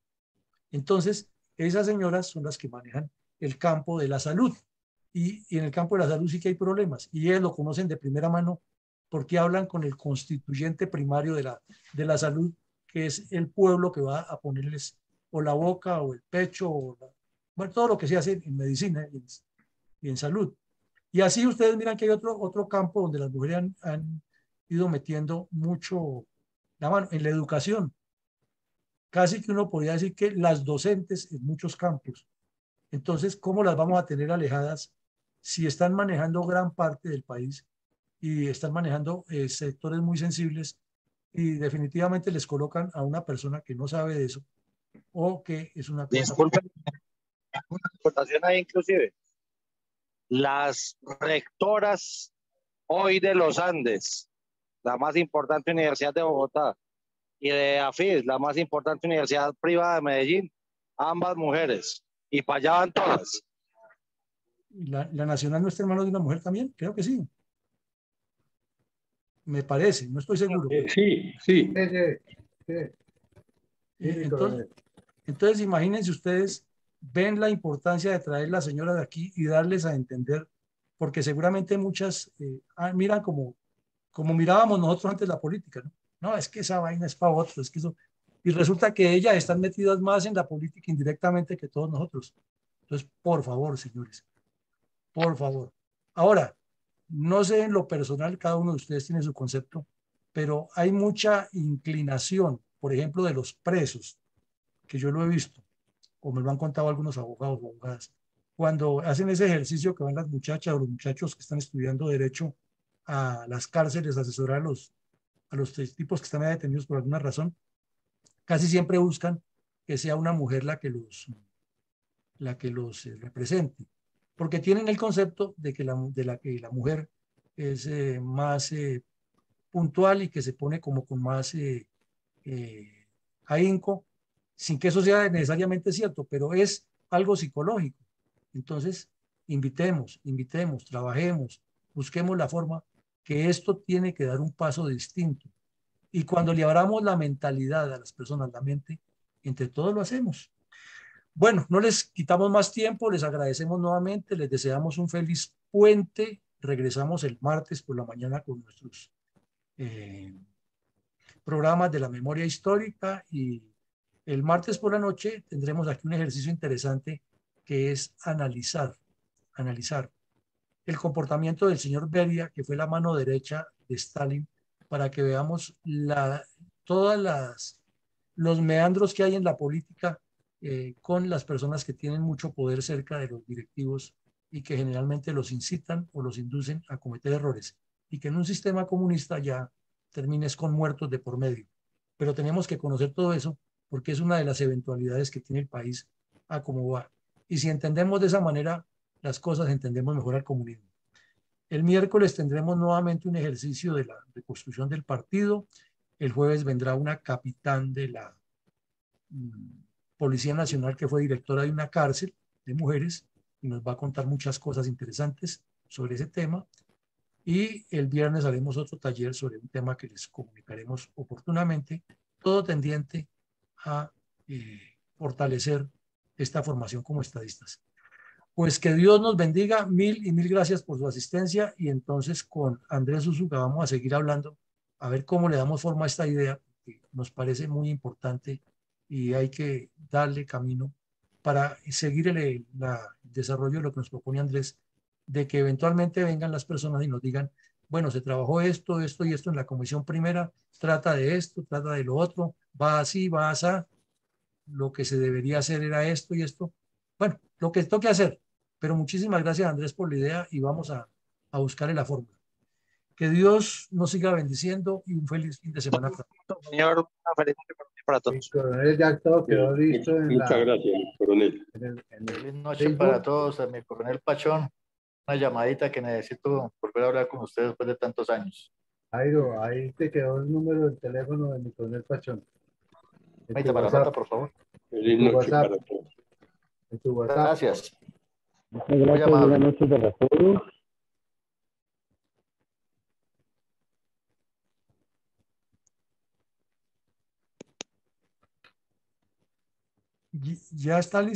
Entonces, esas señoras son las que manejan el campo de la salud. Y en el campo de la salud sí que hay problemas. Y ellos lo conocen de primera mano porque hablan con el constituyente primario de la salud, que es el pueblo que va a ponerles o la boca o el pecho, bueno, todo lo que se hace en medicina y en salud. Y así ustedes miran que hay otro campo donde las mujeres han ido metiendo mucho la mano en la educación. Casi que uno podría decir que las docentes en muchos campos. Entonces, ¿cómo las vamos a tener alejadas si están manejando gran parte del país y están manejando sectores muy sensibles y definitivamente les colocan a una persona que no sabe de eso o que es una cosa... Disculpen, una acotación ahí inclusive. Las rectoras hoy de los Andes, la más importante universidad de Bogotá, y de AFIS, la más importante universidad privada de Medellín, ambas mujeres, y para allá van todas. ¿La Nacional no está en manos de una mujer también? Creo que sí. Me parece, no estoy seguro. Sí, sí. Entonces, imagínense ustedes, ven la importancia de traer la señora de aquí y darles a entender, porque seguramente muchas miran como mirábamos nosotros antes la política, ¿no? No, es que esa vaina es para otros, es que eso... Y resulta que ellas están metidas más en la política indirectamente que todos nosotros. Entonces, por favor, señores, por favor. Ahora, no sé en lo personal, cada uno de ustedes tiene su concepto, pero hay mucha inclinación, por ejemplo, de los presos, que yo lo he visto, o me lo han contado algunos abogados o abogadas, cuando hacen ese ejercicio que van las muchachas o los muchachos que están estudiando derecho a las cárceles a asesorar a los tipos que están detenidos por alguna razón, casi siempre buscan que sea una mujer la que los represente, porque tienen el concepto de que la mujer es más puntual y que se pone como con más ahínco, sin que eso sea necesariamente cierto, pero es algo psicológico. Entonces, invitemos, trabajemos, busquemos la forma que esto tiene que dar un paso distinto. Y cuando le abramos la mentalidad a las personas, la mente, entre todos lo hacemos. Bueno, no les quitamos más tiempo, les agradecemos nuevamente, les deseamos un feliz puente. Regresamos el martes por la mañana con nuestros programas de la memoria histórica y el martes por la noche tendremos aquí un ejercicio interesante que es analizar el comportamiento del señor Beria, que fue la mano derecha de Stalin, para que veamos todos los meandros que hay en la política con las personas que tienen mucho poder cerca de los directivos y que generalmente los incitan o los inducen a cometer errores y que en un sistema comunista ya termines con muertos de por medio. Pero tenemos que conocer todo eso porque es una de las eventualidades que tiene el país a cómo va. Y si entendemos de esa manera las cosas, entendemos mejor al comunismo. El miércoles tendremos nuevamente un ejercicio de la reconstrucción del partido. El jueves vendrá una capitán de la Policía Nacional que fue directora de una cárcel de mujeres y nos va a contar muchas cosas interesantes. sobre ese tema. Y el viernes haremos otro taller sobre un tema que les comunicaremos oportunamente, todo tendiente a fortalecer esta formación como estadistas. Pues que Dios nos bendiga, mil y mil gracias por su asistencia, y entonces con Andrés Usuga vamos a seguir hablando, a ver cómo le damos forma a esta idea, que nos parece muy importante y hay que darle camino para seguir el desarrollo de lo que nos propone Andrés, de que eventualmente vengan las personas y nos digan, bueno, se trabajó esto, esto y esto en la comisión primera, trata de esto, trata de lo otro, va así, va así, lo que se debería hacer era esto y esto. Bueno, lo que toque hacer. Pero muchísimas gracias, Andrés, por la idea y vamos a buscarle la forma. Que Dios nos siga bendiciendo y un feliz fin de semana. Señor, una feliz semana para todos. Coronel, ya todo quedó listo en Muchas gracias, coronel. Feliz noche para todos, a mi coronel Pachón. Una llamadita que necesito volver a hablar con ustedes después de tantos años. Jairo, ahí te quedó el número del teléfono de mi coronel Pachón. Ahí para nota, por favor. Feliz noche para todos. En tu WhatsApp. Gracias. Muchas gracias, buenas noches para todos. Ya está listo.